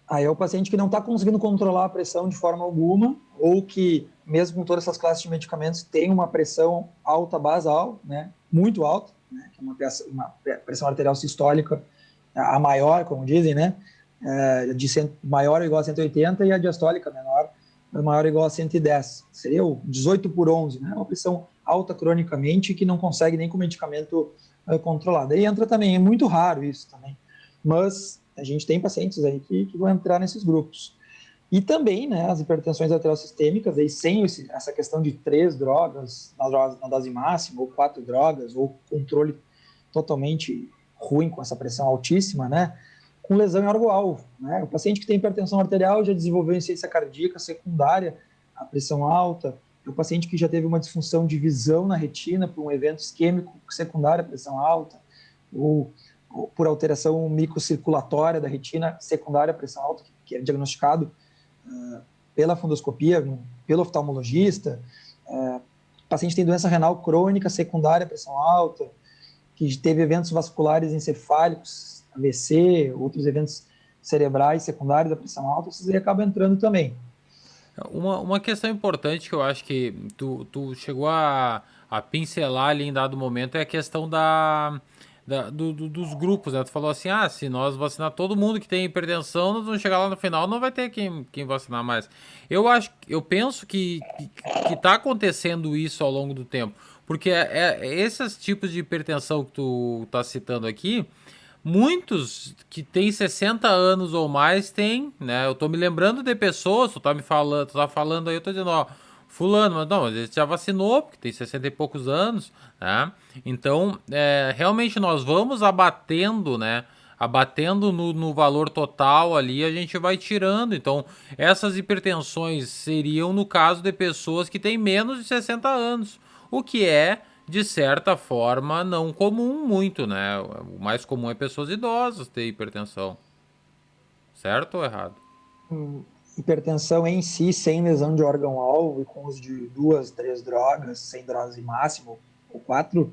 Speaker 2: aí é o paciente que não está conseguindo controlar a pressão de forma alguma, ou que, mesmo com todas essas classes de medicamentos, tem uma pressão alta basal, né? Muito alta, né? Que é uma pressão arterial sistólica, a maior, como dizem, né? Maior ou igual a 180 e a diastólica menor, maior ou igual a 110. Seria o 18 por 11, né? Uma pressão alta cronicamente que não consegue nem com medicamento controlado. Aí entra também, é muito raro isso também, mas a gente tem pacientes aí que vão entrar nesses grupos. E também, né, as hipertensões arterial sistêmicas, aí sem essa questão de 3 drogas na dose máxima, ou 4 drogas, ou controle totalmente ruim com essa pressão altíssima, né, com lesão em órgão-alvo. Né? O paciente que tem hipertensão arterial já desenvolveu insuficiência cardíaca secundária à pressão alta, o paciente que já teve uma disfunção de visão na retina por um evento isquêmico secundário à pressão alta, ou por alteração microcirculatória da retina secundária à pressão alta, que é diagnosticado pela fundoscopia, pelo oftalmologista. O paciente tem doença renal crônica secundária à pressão alta, que teve eventos vasculares encefálicos, AVC, outros eventos cerebrais secundários da pressão alta, esses aí acabam entrando também.
Speaker 1: Uma questão importante que eu acho que tu chegou a pincelar ali em dado momento é a questão dos grupos, né? Tu falou assim, se nós vacinar todo mundo que tem hipertensão, nós vamos chegar lá no final, não vai ter quem vacinar mais. Eu penso que tá acontecendo isso ao longo do tempo, porque esses tipos de hipertensão que tu tá citando aqui, muitos que têm 60 anos ou mais têm, né? Eu tô me lembrando de pessoas, tu tá falando aí, eu tô dizendo, ó, fulano, mas não, ele já vacinou, porque tem 60 e poucos anos, né? Então, realmente nós vamos abatendo, né? Abatendo no valor total ali, a gente vai tirando. Então, essas hipertensões seriam no caso de pessoas que têm menos de 60 anos, o que é, de certa forma, não comum muito, né? O mais comum é pessoas idosas ter hipertensão. Certo ou errado?
Speaker 2: Hipertensão em si, sem lesão de órgão-alvo e com uso de 2, 3 drogas, sem dose máxima ou 4,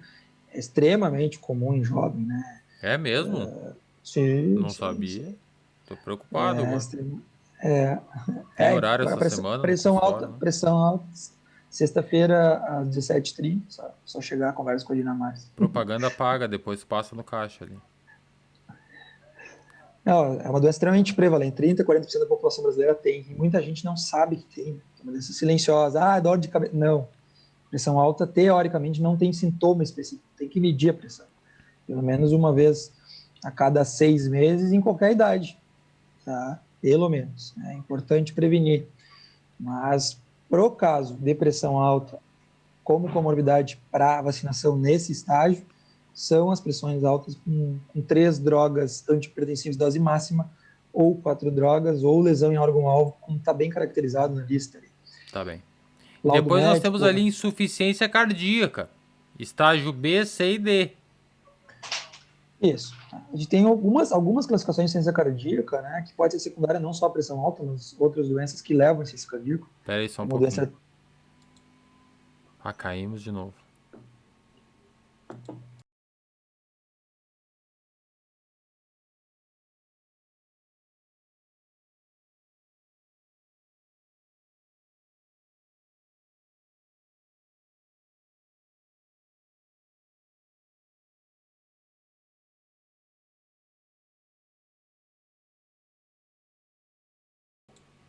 Speaker 2: é extremamente comum em jovem, né?
Speaker 1: É mesmo?
Speaker 2: Sim,
Speaker 1: Não
Speaker 2: sim,
Speaker 1: sabia.
Speaker 2: sim.
Speaker 1: Tô preocupado agora.
Speaker 2: É,
Speaker 1: Tem horário
Speaker 2: agora
Speaker 1: essa semana? Não tô fora, né?
Speaker 2: pressão alta. Sexta-feira, às 17h30, só chegar, conversa com a Dinamarca.
Speaker 1: Propaganda paga, depois passa no caixa ali.
Speaker 2: Não, é uma doença extremamente prevalente. 30, 40% da população brasileira tem. E muita gente não sabe que tem. Né? É uma doença silenciosa. Dor de cabeça. Não. Pressão alta, teoricamente, não tem sintoma específico. Tem que medir a pressão. Pelo menos uma vez a cada 6 meses, em qualquer idade. Tá? Pelo menos. É importante prevenir. Mas, pro caso de pressão alta, como comorbidade para vacinação nesse estágio, são as pressões altas com 3 drogas antihipertensivas de dose máxima, ou 4 drogas, ou lesão em órgão-alvo, como está bem caracterizado na lista.
Speaker 1: Tá bem. E
Speaker 2: Laudo
Speaker 1: depois nós temos
Speaker 2: médico,
Speaker 1: ali insuficiência cardíaca. Estágio B, C e D.
Speaker 2: isso. A gente tem algumas classificações de ciência cardíaca, né, que pode ser secundária não só à pressão alta, mas outras doenças que levam a ciência cardíaca,
Speaker 1: Pera aí só um
Speaker 2: como
Speaker 1: pouquinho.
Speaker 2: doença.
Speaker 1: Caímos de novo.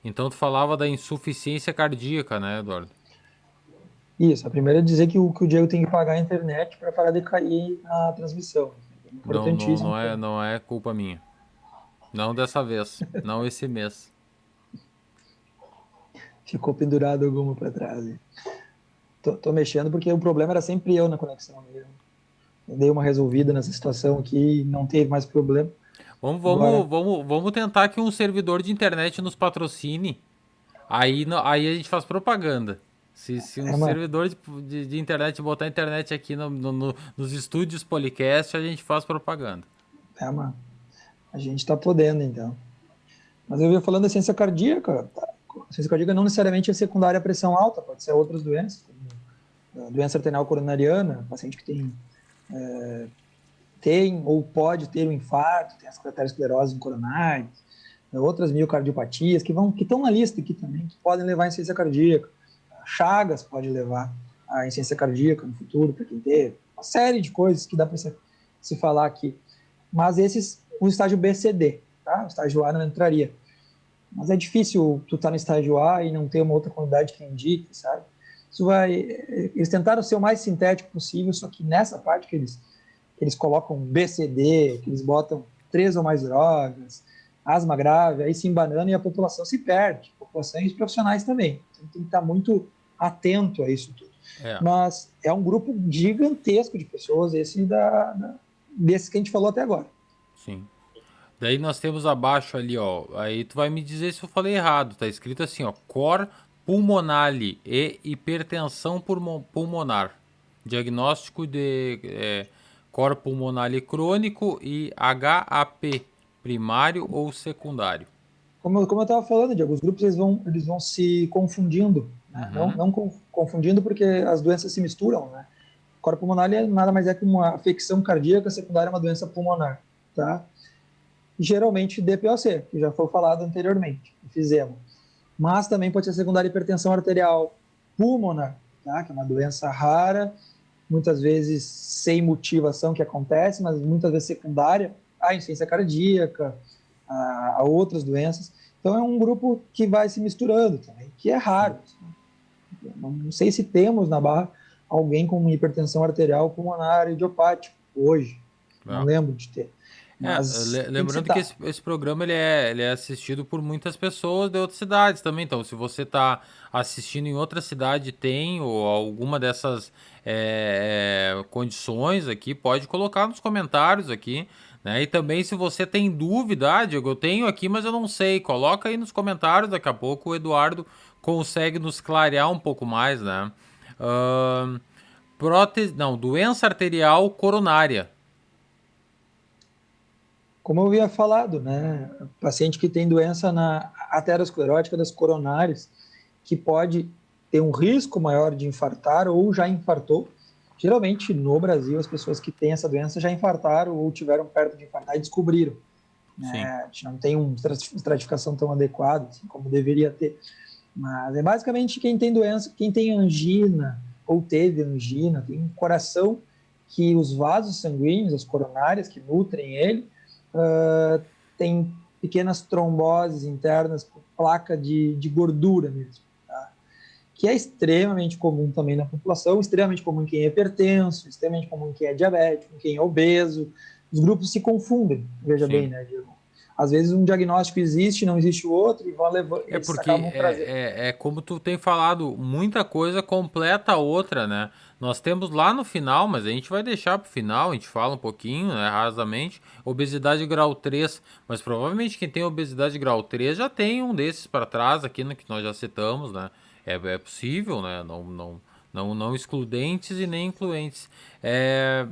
Speaker 1: Então tu falava da insuficiência cardíaca, né, Eduardo?
Speaker 2: Isso, a primeira é dizer que o Diego tem que pagar a internet para parar de cair a transmissão. É
Speaker 1: Não, não,
Speaker 2: importantíssimo.
Speaker 1: não é culpa minha. Não dessa vez. Não esse mês.
Speaker 2: Ficou pendurado alguma para trás. Tô mexendo porque o problema era sempre eu na conexão mesmo. Eu dei uma resolvida nessa situação aqui, não teve mais problema. Agora,
Speaker 1: Vamos tentar que um servidor de internet nos patrocine. Aí, aí a gente faz propaganda. Se um
Speaker 2: é uma,
Speaker 1: servidor de internet botar internet aqui nos estúdios podcast, a gente faz propaganda.
Speaker 2: é uma, a gente está podendo, então. Mas eu ia falando da ciência cardíaca. Tá? A ciência cardíaca não necessariamente é secundária à pressão alta, pode ser outras doenças, como a doença arterial coronariana, paciente que tem ou pode ter um infarto, tem as arteriosclerose coronária, outras miocardiopatias que estão na lista aqui também, que podem levar à insuficiência cardíaca. Chagas pode levar à insuficiência cardíaca no futuro, para quem teve. Uma série de coisas que dá para se falar aqui. Mas esses, o estágio B, C, D, tá? O estágio A não entraria. Mas é difícil tu estar no estágio A e não ter uma outra quantidade que indique, sabe? Eles tentaram ser o mais sintético possível, só que nessa parte que eles colocam BCD, que eles botam 3 ou mais drogas, asma grave, aí se embanana e a população se perde, a população e os profissionais também. Então tem que estar muito atento a isso tudo.
Speaker 1: É,
Speaker 2: Mas é um grupo gigantesco de pessoas, desse que a gente falou até agora.
Speaker 1: sim. Daí nós temos abaixo ali, ó. Aí tu vai me dizer se eu falei errado. Tá escrito assim, ó. Cor pulmonale e hipertensão pulmonar. Diagnóstico de cor pulmonale crônico e HAP, primário ou secundário.
Speaker 2: Como eu estava falando, Diego, os grupos eles vão se confundindo, né? Não,
Speaker 1: Uhum.
Speaker 2: não confundindo porque as doenças se misturam, né? Cor pulmonar nada mais é que uma afecção cardíaca secundária a uma doença pulmonar, tá? Geralmente DPOC, que já foi falado anteriormente, que fizemos. Mas também pode ser secundária hipertensão arterial pulmonar, tá? Que é uma doença rara muitas vezes sem motivação que acontece, mas muitas vezes secundária à insuficiência cardíaca, a outras doenças. Então é um grupo que vai se misturando também, que é
Speaker 1: Sim.
Speaker 2: raro. Não sei se temos na Barra alguém com hipertensão arterial pulmonar idiopática hoje. Não
Speaker 1: É.
Speaker 2: lembro de ter. Mas tem que
Speaker 1: Lembrando que
Speaker 2: citar.
Speaker 1: esse programa ele é assistido por muitas pessoas de outras cidades também. Então, se você está assistindo em outra cidade tem ou alguma dessas condições aqui, pode colocar nos comentários aqui, né? E também se você tem dúvida, Diego, eu tenho aqui, mas eu não sei. Coloca aí nos comentários. Daqui a pouco o Eduardo consegue nos clarear um pouco mais, né? Ahn, doença arterial coronária.
Speaker 2: Como eu havia falado, né? Paciente que tem doença na aterosclerótica das coronárias, que pode ter um risco maior de infartar ou já infartou. Geralmente, no Brasil, as pessoas que têm essa doença já infartaram ou tiveram perto de infartar e descobriram.
Speaker 1: Sim.
Speaker 2: Né? A gente não tem uma estratificação tão adequada assim, como deveria ter. Mas é basicamente quem tem doença, quem tem angina ou teve angina, tem um coração que os vasos sanguíneos, as coronárias que nutrem ele, tem pequenas tromboses internas por placa de gordura mesmo, tá? Que é extremamente comum também na população, extremamente comum em quem é hipertenso, extremamente comum em quem é diabético, em quem é obeso. Os grupos se confundem, veja bem,
Speaker 1: Sim.
Speaker 2: né, Diego? Às vezes um diagnóstico existe, não existe o outro, e vão levando,
Speaker 1: É
Speaker 2: eles
Speaker 1: porque
Speaker 2: acabam trazendo.
Speaker 1: é como tu tem falado, muita coisa completa a outra, né? Nós temos lá no final, mas a gente vai deixar pro final, a gente fala um pouquinho, né, rasamente, obesidade grau 3, mas provavelmente quem tem obesidade grau 3 já tem um desses para trás aqui no que nós já citamos, né? É possível, né? Não excludentes e nem incluentes. É,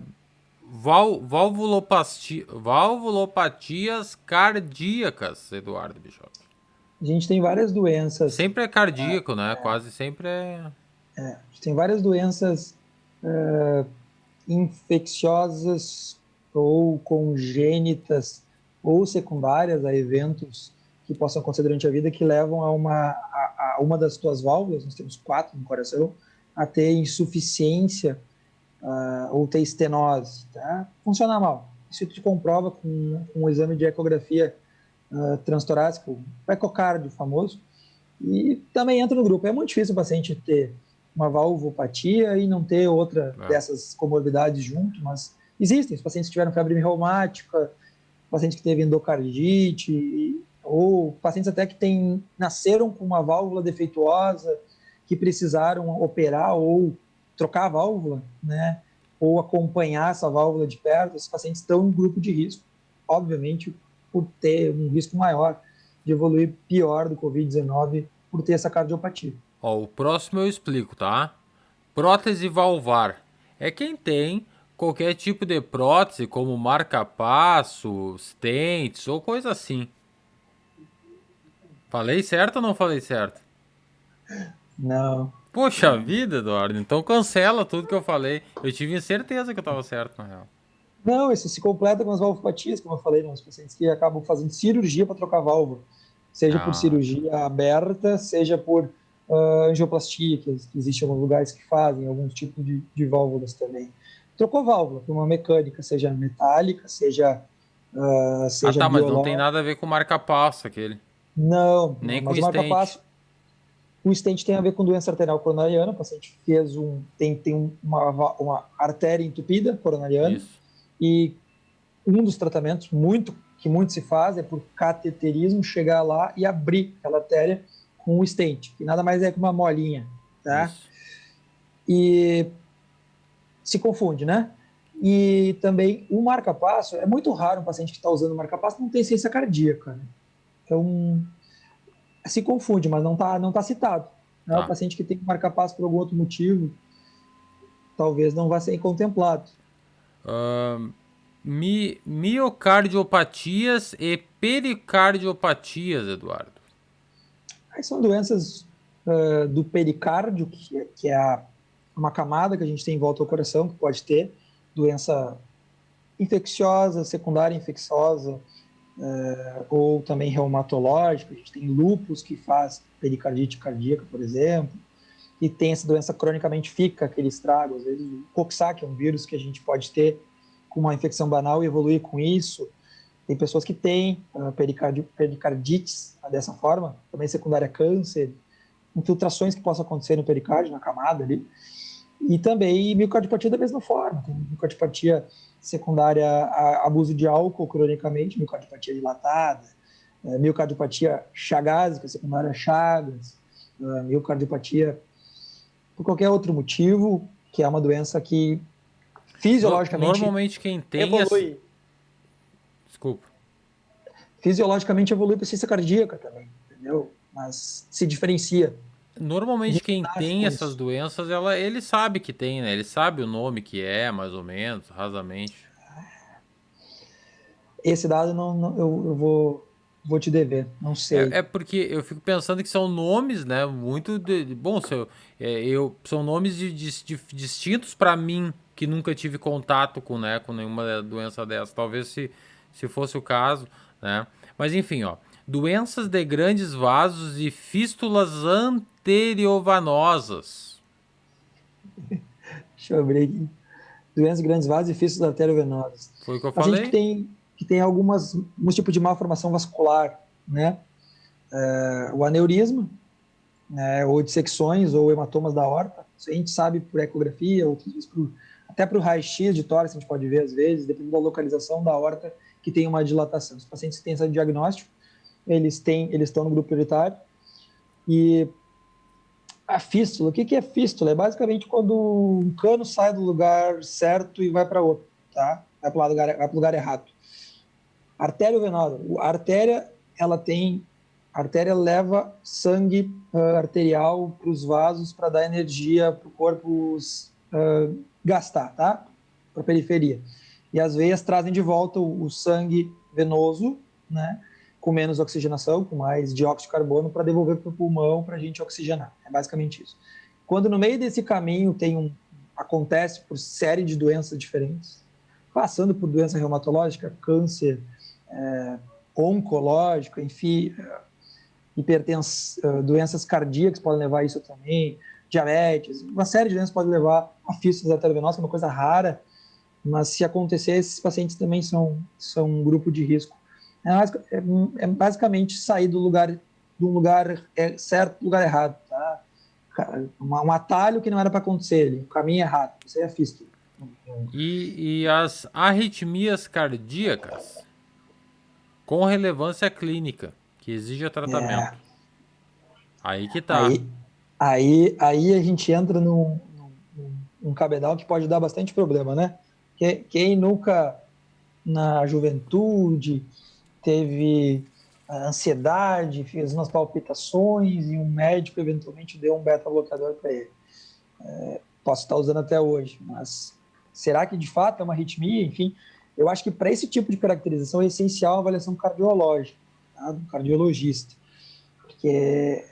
Speaker 1: valvulopatias cardíacas, Eduardo Bischoff.
Speaker 2: A gente tem várias doenças,
Speaker 1: Sempre é cardíaco, né? Quase sempre é.
Speaker 2: a gente tem várias doenças infecciosas ou congênitas ou secundárias a eventos que possam acontecer durante a vida que levam a uma das tuas válvulas, nós temos quatro no coração, a ter insuficiência ou ter estenose, tá? Funcionar mal. Isso te comprova com um exame de ecografia transtorácica, o ecocardio famoso, e também entra no grupo. É muito difícil o paciente ter uma valvopatia e não ter outra
Speaker 1: É.
Speaker 2: dessas comorbidades junto, mas existem. Os pacientes que tiveram febre reumática, pacientes que teve endocardite, ou pacientes até que nasceram com uma válvula defeituosa, que precisaram operar ou trocar a válvula, né? Ou acompanhar essa válvula de perto. Esses pacientes estão em grupo de risco, obviamente, por ter um risco maior de evoluir pior do Covid-19 por ter essa cardiopatia.
Speaker 1: Ó, o próximo eu explico, tá? Prótese valvar. É quem tem qualquer tipo de prótese, como marca-passo, stents ou coisa assim. Falei certo ou não falei certo?
Speaker 2: Não,
Speaker 1: Poxa vida, Eduardo. Então cancela tudo que eu falei. Eu tive certeza que eu tava certo, na real.
Speaker 2: não, isso se completa com as valvopatias, como eu falei, né? Os pacientes que acabam fazendo cirurgia para trocar válvula, seja por
Speaker 1: Ah, tá.
Speaker 2: cirurgia aberta, seja por angioplastia, que existem alguns lugares que fazem alguns tipos de válvulas também. Trocou válvula por uma mecânica, seja metálica,
Speaker 1: Ah,
Speaker 2: seja
Speaker 1: tá, mas não tem
Speaker 2: biológica.
Speaker 1: nada a ver com marca-passo aquele.
Speaker 2: Não,
Speaker 1: Nem
Speaker 2: não,
Speaker 1: com
Speaker 2: mas o
Speaker 1: stent.
Speaker 2: marca-passo, o stent tem a ver com doença arterial coronariana, o paciente fez uma artéria entupida coronariana,
Speaker 1: Isso.
Speaker 2: e um dos tratamentos que muito se faz é por cateterismo, chegar lá e abrir aquela artéria com o stent, que nada mais é que uma molinha, tá?
Speaker 1: Isso.
Speaker 2: E se confunde, né? E também o marca-passo, é muito raro um paciente que está usando marca-passo não ter ciência cardíaca, né? Então, se confunde, mas não tá citado. Né? O
Speaker 1: Tá.
Speaker 2: paciente que tem que marcar passo por algum outro motivo, talvez não vá ser contemplado.
Speaker 1: Miocardiopatias e pericardiopatias, Eduardo.
Speaker 2: Aí são doenças do pericárdio, que é uma camada que a gente tem em volta ao coração, que pode ter doença infecciosa, secundária infecciosa, ou também reumatológica. A gente tem lúpus que faz pericardite cardíaca, por exemplo. que tem essa doença cronicamente fica aquele estrago. Às vezes o Coxsackie é um vírus que a gente pode ter com uma infecção banal e evoluir com isso. Tem pessoas que têm pericardites dessa forma, também secundária a câncer, infiltrações que possam acontecer no pericárdio, na camada ali. E também miocardiopatia da mesma forma. Tem miocardiopatia secundária a abuso de álcool cronicamente, miocardiopatia dilatada, miocardiopatia chagásica, secundária a Chagas, miocardiopatia por qualquer outro motivo, que é uma doença que fisiologicamente
Speaker 1: Normalmente quem tem essa...
Speaker 2: evolui.
Speaker 1: Desculpa.
Speaker 2: Fisiologicamente evolui para ciência cardíaca também, entendeu? Mas se diferencia.
Speaker 1: Normalmente
Speaker 2: Ninguém
Speaker 1: quem
Speaker 2: nasce
Speaker 1: tem
Speaker 2: com
Speaker 1: essas
Speaker 2: isso.
Speaker 1: doenças, ele sabe que tem, né? Ele sabe o nome que é, mais ou menos, rasamente.
Speaker 2: Esse dado eu vou te dever, não sei.
Speaker 1: É porque eu fico pensando que são nomes, né? Muito bom, são nomes distintos para mim que nunca tive contato com, né, com nenhuma doença dessa. Talvez se fosse o caso, né? Mas enfim, ó, doenças de grandes vasos e fístulas anteriovanosas.
Speaker 2: Deixa eu abrir aqui. Doenças grandes vasos e fístulas arteriovenosas.
Speaker 1: Foi o que eu
Speaker 2: Paciente
Speaker 1: falei?
Speaker 2: que tem alguns tipos de malformação vascular, né? O aneurisma, né? Ou dissecções ou hematomas da aorta. Isso a gente sabe por ecografia, outras vezes até para o raio-x de tórax a gente pode ver às vezes, dependendo da localização da aorta que tem uma dilatação. Os pacientes que têm esse diagnóstico, eles estão no grupo prioritário. E a fístula, o que é fístula? É basicamente quando um cano sai do lugar certo e vai para outro, tá? Vai para o lugar errado. Artéria venosa. A artéria, a artéria leva sangue arterial para os vasos para dar energia para o corpo gastar, tá? Para a periferia. E as veias trazem de volta o sangue venoso, né? Com menos oxigenação, com mais dióxido de carbono, para devolver para o pulmão para a gente oxigenar. É basicamente isso. Quando no meio desse caminho acontece por série de doenças diferentes, passando por doença reumatológica, câncer, oncológica, enfim, doenças cardíacas podem levar a isso também, diabetes, uma série de doenças podem levar a fístula arteriovenosa, que é uma coisa rara, mas se acontecer, esses pacientes também são um grupo de risco. É basicamente sair do lugar certo do lugar errado, tá? Um atalho que não era para acontecer ali, um caminho errado, isso aí é fístula.
Speaker 1: E as arritmias cardíacas com relevância clínica, que exige tratamento.
Speaker 2: É,
Speaker 1: Aí que tá.
Speaker 2: aí, aí a gente entra num cabedal que pode dar bastante problema, né? Quem nunca na juventude teve ansiedade, fez umas palpitações e um médico eventualmente deu um beta-bloqueador para ele. Posso estar usando até hoje, mas será que de fato é uma arritmia? Enfim, eu acho que para esse tipo de caracterização é essencial a avaliação cardiológica, tá? Do cardiologista, porque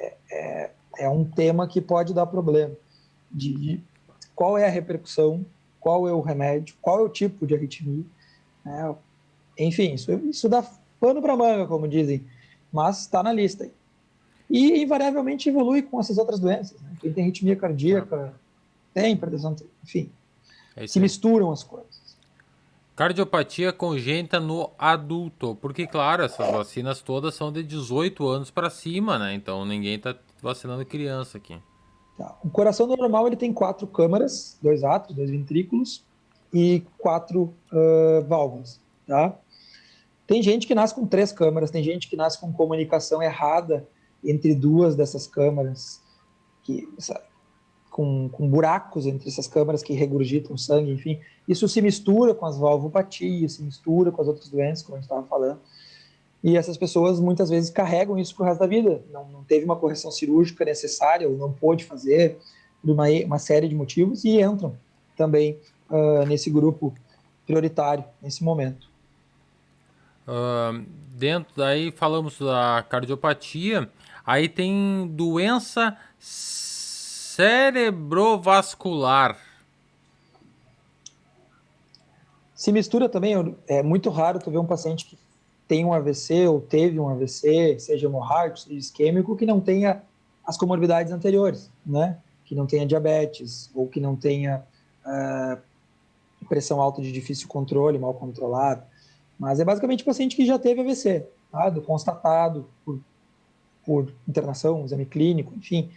Speaker 2: é um tema que pode dar problema de qual é a repercussão, qual é o remédio, qual é o tipo de arritmia, né? Enfim, isso dá pano para manga, como dizem, mas está na lista. E invariavelmente evolui com essas outras doenças, né? Quem tem arritmia cardíaca tem hipertensão, enfim,
Speaker 1: É
Speaker 2: se
Speaker 1: isso aí.
Speaker 2: misturam as coisas.
Speaker 1: Cardiopatia congênita no adulto. Porque, claro, essas vacinas todas são de 18 anos para cima, né? Então ninguém tá vacinando criança aqui.
Speaker 2: Tá. O coração normal ele tem 4 câmaras, 2 átrios, 2 ventrículos e 4 válvulas, tá? Tem gente que nasce com 3 câmaras, tem gente que nasce com comunicação errada entre duas dessas câmaras, com buracos entre essas câmaras que regurgitam sangue, enfim. Isso se mistura com as valvopatias, se mistura com as outras doenças, como a gente estava falando. E essas pessoas muitas vezes carregam isso para o resto da vida. Não teve uma correção cirúrgica necessária, ou não pôde fazer, por uma série de motivos, e entram também nesse grupo prioritário, nesse momento.
Speaker 1: Dentro daí falamos da cardiopatia. Aí tem doença cerebrovascular.
Speaker 2: Se mistura também, é muito raro tu ver um paciente que tem um AVC ou teve um AVC, seja hemorrágico, seja isquêmico, que não tenha as comorbidades anteriores, né? que não tenha diabetes ou que não tenha pressão alta de difícil controle, mal controlado. Mas é basicamente paciente que já teve AVC, tá? Constatado por internação, exame clínico, enfim.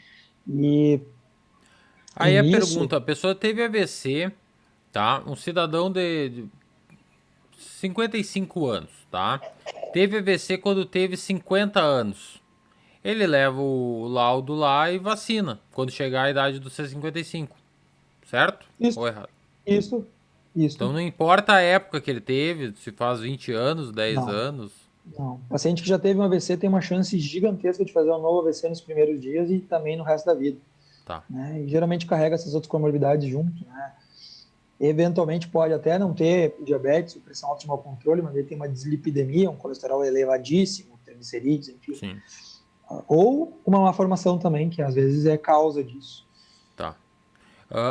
Speaker 2: E
Speaker 1: Aí a
Speaker 2: nisso,
Speaker 1: pergunta, a pessoa teve AVC, tá? Um cidadão de 55 anos, tá? Teve AVC quando teve 50 anos. Ele leva o laudo lá e vacina quando chegar a idade dos seus 55, certo?
Speaker 2: isso,
Speaker 1: Ou errado?
Speaker 2: isso, isso,
Speaker 1: Então não importa a época que ele teve, se faz 20 anos, 10
Speaker 2: não.
Speaker 1: anos.
Speaker 2: Não. O paciente que já teve um AVC tem uma chance gigantesca de fazer um novo AVC nos primeiros dias e também no resto da vida.
Speaker 1: Tá.
Speaker 2: Né? E geralmente carrega essas outras comorbidades junto. Né? Eventualmente pode até não ter diabetes, pressão alta de mau controle, mas ele tem uma dislipidemia, um colesterol elevadíssimo, triglicerídeos, enfim.
Speaker 1: Sim.
Speaker 2: Ou uma má formação também, que às vezes é causa disso.
Speaker 1: Tá.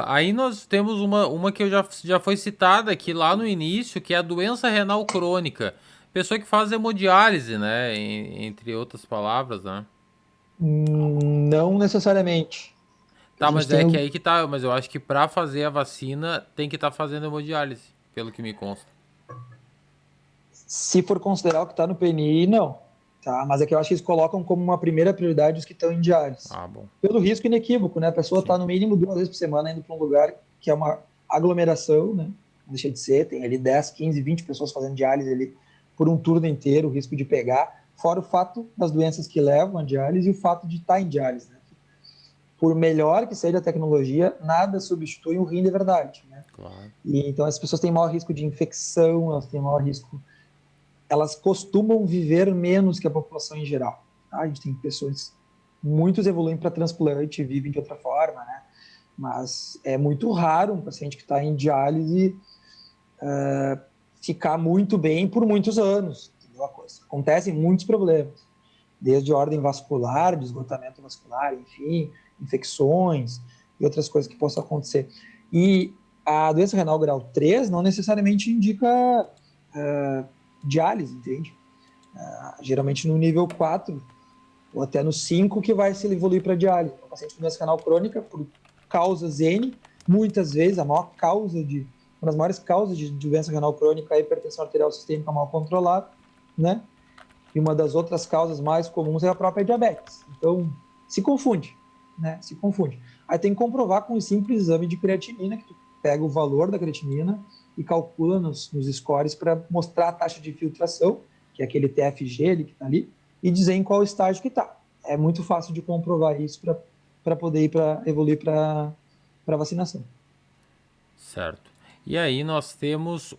Speaker 1: Aí nós temos uma que já foi citada aqui lá no início, que é a doença renal crônica. Pessoa que faz hemodiálise, né? Entre outras palavras, né?
Speaker 2: Não necessariamente. A
Speaker 1: Tá,
Speaker 2: gente
Speaker 1: mas é
Speaker 2: tem,
Speaker 1: que aí que tá. Mas eu acho que pra fazer a vacina tem que estar fazendo hemodiálise, pelo que me consta.
Speaker 2: se for considerar o que está no PNI, não. Tá? Mas é que eu acho que eles colocam como uma primeira prioridade os que estão em diálise.
Speaker 1: Ah, bom.
Speaker 2: Pelo risco inequívoco, né? A pessoa
Speaker 1: Sim.
Speaker 2: está no mínimo 2 vezes por semana indo para um lugar que é uma aglomeração, né? Não deixa de ser, tem ali 10, 15, 20 pessoas fazendo diálise ali por um turno inteiro, o risco de pegar, fora o fato das doenças que levam a diálise e o fato de estar em diálise, né? Por melhor que seja a tecnologia, nada substitui um rim de verdade, né?
Speaker 1: Claro.
Speaker 2: E então as pessoas têm maior risco de infecção, elas têm maior risco, elas costumam viver menos que a população em geral. Tá? A gente tem pessoas, muitos evoluem para transplante, vivem de outra forma, né? Mas é muito raro um paciente que está em diálise ficar muito bem por muitos anos. Entendeu? Acontecem muitos problemas, desde ordem vascular, de esgotamento vascular, enfim, infecções e outras coisas que possam acontecer. E a doença renal grau 3 não necessariamente indica diálise, entende? Geralmente no nível 4 ou até no 5 que vai se evoluir para diálise. O paciente com doença renal crônica, por causas N, muitas vezes a maior causa uma das maiores causas de doença renal crônica é a hipertensão arterial sistêmica mal controlada, né? E uma das outras causas mais comuns é a própria diabetes. Então, se confunde, né? Se confunde. Aí tem que comprovar com um simples exame de creatinina, que tu pega o valor da creatinina e calcula nos scores para mostrar a taxa de filtração, que é aquele TFG ali que está ali, e dizer em qual estágio que está. É muito fácil de comprovar isso para poder evoluir para vacinação.
Speaker 1: Certo. E aí nós temos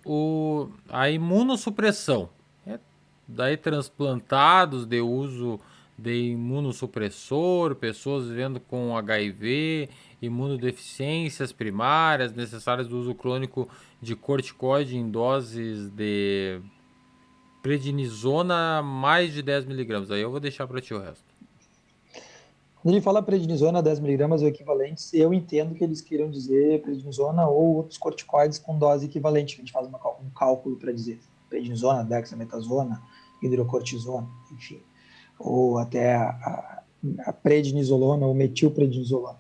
Speaker 1: a imunossupressão. É, daí transplantados de uso de imunossupressor, pessoas vivendo com HIV, imunodeficiências primárias, necessárias do uso crônico de corticoide em doses de prednisona mais de 10 miligramas. Aí eu vou deixar para ti o resto.
Speaker 2: Quando ele fala prednisona 10 miligramas ou equivalentes, eu entendo que eles queiram dizer prednisona ou outros corticoides com dose equivalente. A gente faz um cálculo para dizer prednisona, dexametasona, hidrocortisona, enfim. Ou até a prednisolona ou metilprednisolona.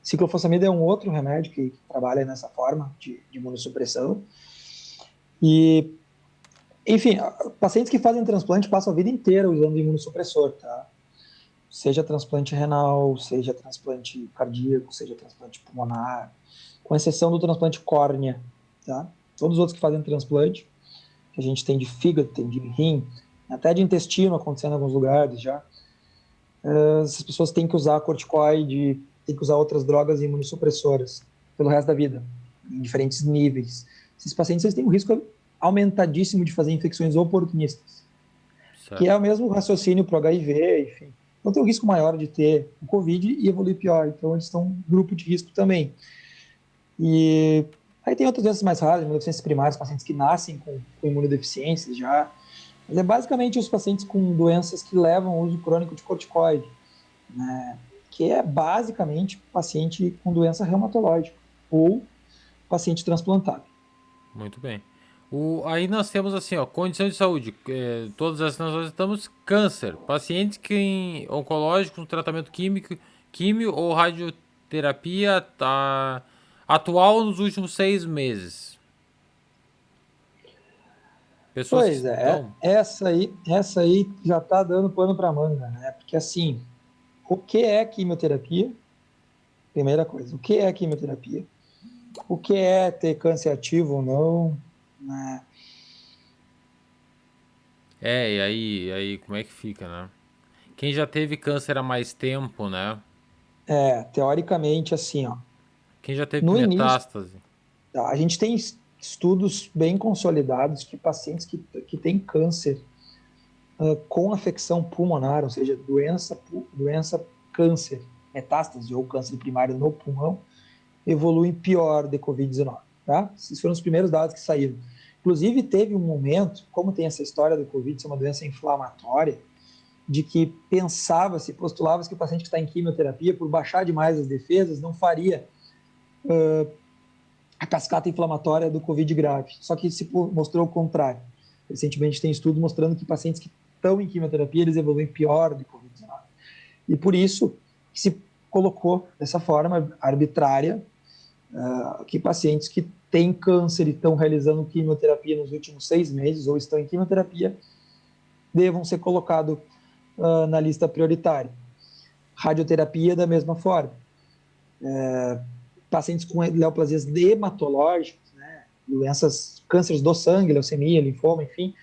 Speaker 2: Ciclofosfamida é um outro remédio que trabalha nessa forma de imunossupressão. E, enfim, pacientes que fazem transplante passam a vida inteira usando imunossupressor, tá? Seja transplante renal, seja transplante cardíaco, seja transplante pulmonar, com exceção do transplante córnea, tá? Todos os outros que fazem transplante, que a gente tem de fígado, tem de rim, até de intestino acontecendo em alguns lugares já, essas pessoas têm que usar corticoide, têm que usar outras drogas imunossupressoras pelo resto da vida, em diferentes níveis. Esses pacientes eles têm um risco aumentadíssimo de fazer infecções oportunistas, que
Speaker 1: Certo.
Speaker 2: é o mesmo raciocínio para o HIV, enfim. Então tem um risco maior de ter o Covid e evoluir pior. Então eles estão em grupo de risco também. E aí tem outras doenças mais raras, imunodeficiências primárias, pacientes que nascem com imunodeficiências já. Mas é basicamente os pacientes com doenças que levam ao uso crônico de corticoide, né? Que é basicamente paciente com doença reumatológica ou paciente transplantado.
Speaker 1: Muito bem. Aí nós temos assim, ó, condição de saúde. Todas essas nós estamos câncer. Pacientes que oncológicos, tratamento químico, químio ou quimioterapia tá atual nos últimos 6 meses. Pessoas que
Speaker 2: Pois é,
Speaker 1: estão...
Speaker 2: essa aí já está dando pano para manga, né? Porque assim, o que é quimioterapia? Primeira coisa, o que é quimioterapia? O que é ter câncer ativo ou não? Né?
Speaker 1: E aí, como é que fica, né? Quem já teve câncer há mais tempo, né?
Speaker 2: Teoricamente, assim, ó,
Speaker 1: Quem já teve
Speaker 2: no início,
Speaker 1: metástase.
Speaker 2: tá, a gente tem estudos bem consolidados que pacientes que têm câncer com afecção pulmonar, ou seja, doença câncer, metástase ou câncer primário no pulmão, evoluem pior de Covid-19, tá? Esses foram os primeiros dados que saíram. Inclusive, teve um momento, como tem essa história do Covid ser uma doença inflamatória, de que pensava-se, postulava-se que o paciente que está em quimioterapia, por baixar demais as defesas, não faria a cascata inflamatória do Covid grave. Só que se mostrou o contrário. Recentemente tem estudos mostrando que pacientes que estão em quimioterapia, eles evoluem pior de Covid-19. E por isso se colocou dessa forma arbitrária que pacientes que têm câncer e estão realizando quimioterapia nos últimos 6 meses ou estão em quimioterapia devam ser colocados na lista prioritária. Radioterapia da mesma forma. Pacientes com neoplasias hematológicas, né, doenças, cânceres do sangue, leucemia, linfoma, enfim,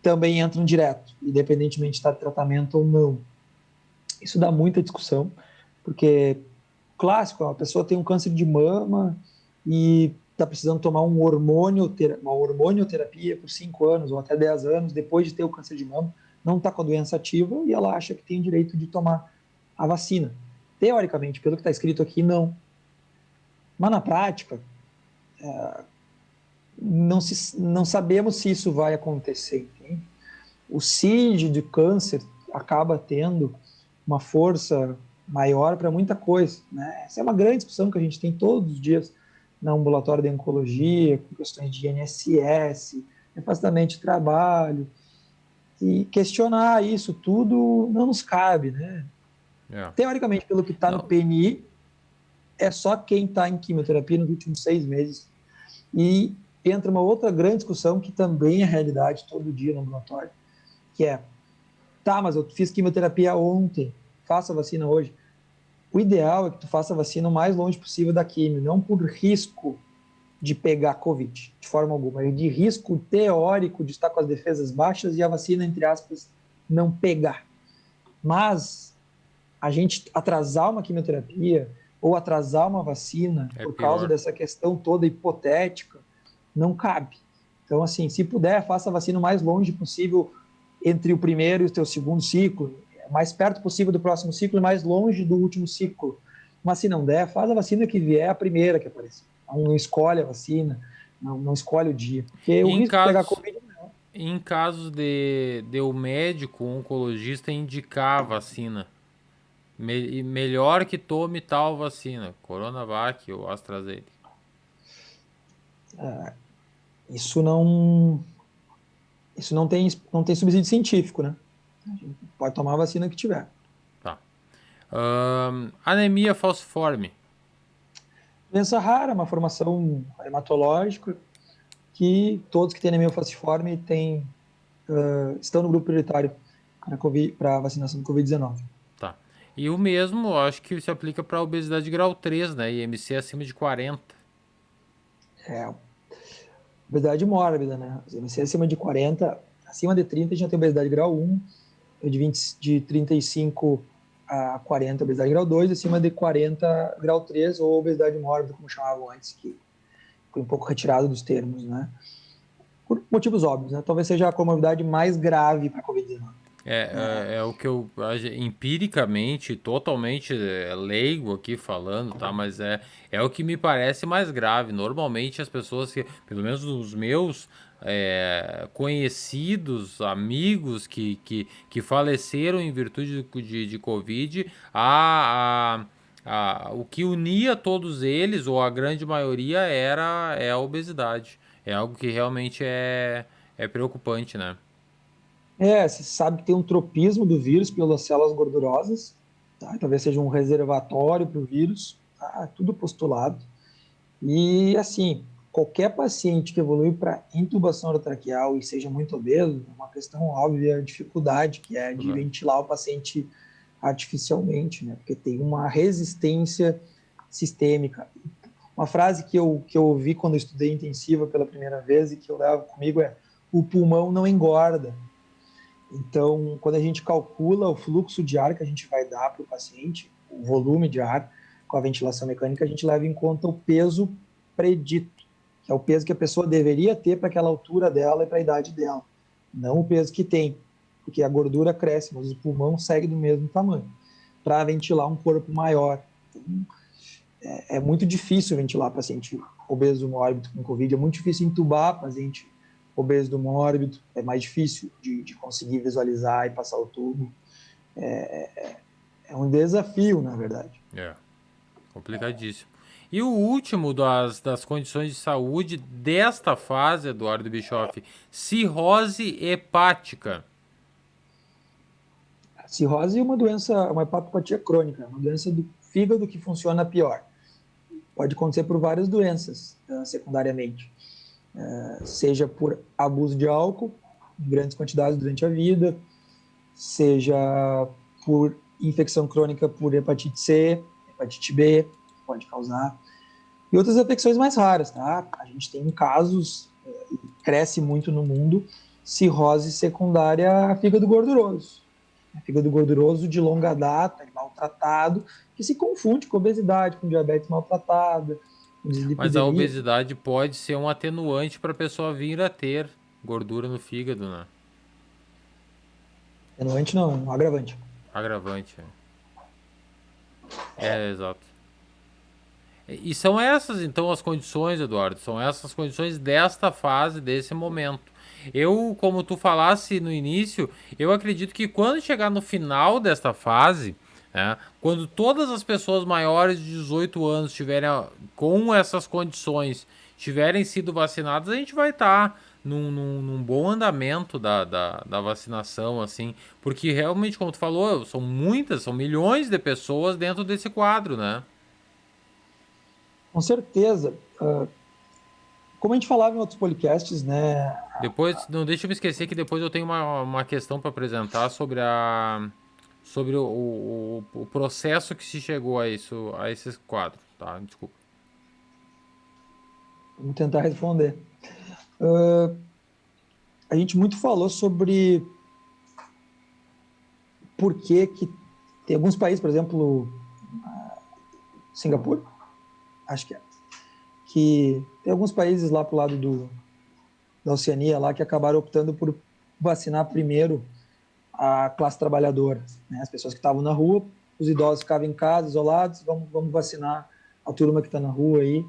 Speaker 2: também entram direto, independentemente de estar de tratamento ou não. Isso dá muita discussão, porque clássico, a pessoa tem um câncer de mama e está precisando tomar uma hormonioterapia por 5 anos ou até 10 anos depois de ter o câncer de mama, não está com a doença ativa e ela acha que tem o direito de tomar a vacina. Teoricamente, pelo que está escrito aqui, não. Mas na prática, não sabemos se isso vai acontecer. Entende? O CID de câncer acaba tendo uma força maior para muita coisa. Né? Essa é uma grande discussão que a gente tem todos os dias na ambulatório de oncologia, com questões de INSS, afastamento de trabalho, e questionar isso tudo não nos cabe. Né?
Speaker 1: É.
Speaker 2: Teoricamente, pelo que está no
Speaker 1: Não,
Speaker 2: PNI, é só quem está em quimioterapia nos últimos 6 meses. E entra uma outra grande discussão que também é realidade todo dia no ambulatório, que é, tá, mas eu fiz quimioterapia ontem, faça a vacina hoje. O ideal é que tu faça a vacina o mais longe possível da quimio, não por risco de pegar Covid, de forma alguma, é de risco teórico de estar com as defesas baixas e a vacina, entre aspas, não pegar. Mas a gente atrasar uma quimioterapia ou atrasar uma vacina
Speaker 1: é
Speaker 2: por causa
Speaker 1: pior.
Speaker 2: dessa questão toda hipotética, não cabe. Então, assim, se puder, faça a vacina o mais longe possível entre o primeiro e o teu segundo ciclo, mais perto possível do próximo ciclo e mais longe do último ciclo. Mas se não der, faz a vacina que vier a primeira que aparecer. Não escolhe a vacina, não escolhe o dia, porque
Speaker 1: E
Speaker 2: o
Speaker 1: em
Speaker 2: risco de pegar
Speaker 1: casos,
Speaker 2: Covid
Speaker 1: em casos de o médico, o oncologista indicar a vacina, melhor que tome tal vacina, Coronavac ou AstraZeneca.
Speaker 2: isso não isso não tem subsídio científico, né? A gente pode tomar a vacina que tiver.
Speaker 1: Tá. Anemia falciforme.
Speaker 2: Doença rara, uma formação hematológica que todos que têm anemia falciforme estão no grupo prioritário para vacinação do Covid-19.
Speaker 1: Tá. E o mesmo, eu acho que se aplica para obesidade grau 3, né? IMC acima de 40.
Speaker 2: É, obesidade mórbida, né? Você acima de 40, acima de 30 já tem obesidade grau 1, de 35 a 40 obesidade grau 2, acima de 40 grau 3 ou obesidade mórbida, como chamavam antes, que foi um pouco retirado dos termos, né? Por motivos óbvios, né? Talvez seja a comorbidade mais grave para a Covid-19.
Speaker 1: É o que eu empiricamente, totalmente leigo aqui falando, tá? Mas é o que me parece mais grave. Normalmente as pessoas que, pelo menos os meus conhecidos, amigos que faleceram em virtude de Covid, o que unia todos eles, ou a grande maioria, é a obesidade. É algo que realmente é preocupante, né?
Speaker 2: Você sabe que tem um tropismo do vírus pelas células gordurosas, tá? Talvez seja um reservatório para o vírus, tá? Tudo postulado. E, assim, qualquer paciente que evolui para intubação orotraqueal e seja muito obeso, é uma questão óbvia, a dificuldade que é de ventilar o paciente artificialmente, né? Porque tem uma resistência sistêmica. Uma frase que eu ouvi quando eu estudei intensiva pela primeira vez e que eu levo comigo é: o pulmão não engorda. Então, quando a gente calcula o fluxo de ar que a gente vai dar para o paciente, o volume de ar com a ventilação mecânica, a gente leva em conta o peso predito, que é o peso que a pessoa deveria ter para aquela altura dela e para a idade dela, não o peso que tem, porque a gordura cresce, mas o pulmão segue do mesmo tamanho, para ventilar um corpo maior. Então, é muito difícil ventilar paciente obeso mórbido com Covid, é muito difícil entubar paciente obeso mórbido, é mais difícil de conseguir visualizar e passar o tubo. É um desafio, na verdade.
Speaker 1: É, complicadíssimo. E o último das condições de saúde desta fase, Eduardo Bischoff, cirrose hepática.
Speaker 2: A cirrose é uma doença, uma hepatopatia crônica, uma doença do fígado que funciona pior. Pode acontecer por várias doenças, secundariamente. Seja por abuso de álcool, em grandes quantidades durante a vida, seja por infecção crônica por hepatite C, hepatite B, pode causar, e outras infecções mais raras, tá? A gente tem casos, cresce muito no mundo, cirrose secundária a fígado gorduroso. Fígado gorduroso de longa data, maltratado, que se confunde com obesidade, com diabetes maltratada, com
Speaker 1: Mas a
Speaker 2: dislipidemia.
Speaker 1: obesidade pode ser um atenuante para a pessoa vir a ter gordura no fígado, né?
Speaker 2: Atenuante não, um agravante.
Speaker 1: Agravante. Exato. E são essas, então, as condições, Eduardo. São essas condições desta fase, desse momento. Eu, como tu falasse no início, eu acredito que quando chegar no final desta fase, né, quando todas as pessoas maiores de 18 anos tiverem com essas condições, tiverem sido vacinadas, a gente vai estar num bom andamento da vacinação, assim, porque realmente, como tu falou, são muitas, são milhões de pessoas dentro desse quadro, né?
Speaker 2: Com certeza. Como a gente falava em outros podcasts, né?
Speaker 1: Depois, não deixa eu me esquecer que depois eu tenho uma questão para apresentar sobre o processo que se chegou a isso, a esses quadros, tá? Desculpa.
Speaker 2: Vamos tentar responder. A gente muito falou sobre por que tem alguns países, por exemplo, Singapura, acho que tem alguns países lá pro lado da Oceania lá que acabaram optando por vacinar primeiro a classe trabalhadora, né? As pessoas que estavam na rua, os idosos ficavam em casa, isolados, vamos vacinar a turma que está na rua aí.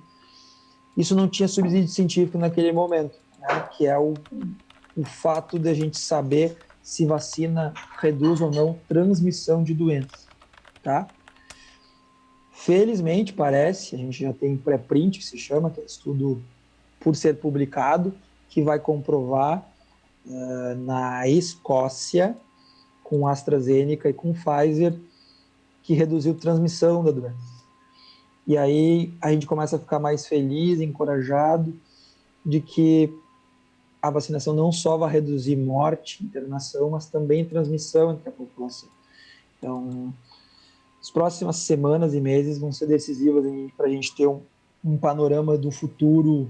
Speaker 2: Isso não tinha subsídio científico naquele momento, né? Que é o fato de a gente saber se vacina reduz ou não transmissão de doenças, tá? Felizmente, parece, a gente já tem pré-print, que se chama, que é estudo por ser publicado, que vai comprovar na Escócia, com AstraZeneca e com Pfizer, que reduziu a transmissão da doença. E aí a gente começa a ficar mais feliz, encorajado, de que a vacinação não só vai reduzir morte, internação, mas também transmissão entre a população. Então, as próximas semanas e meses vão ser decisivas para a gente ter um panorama do futuro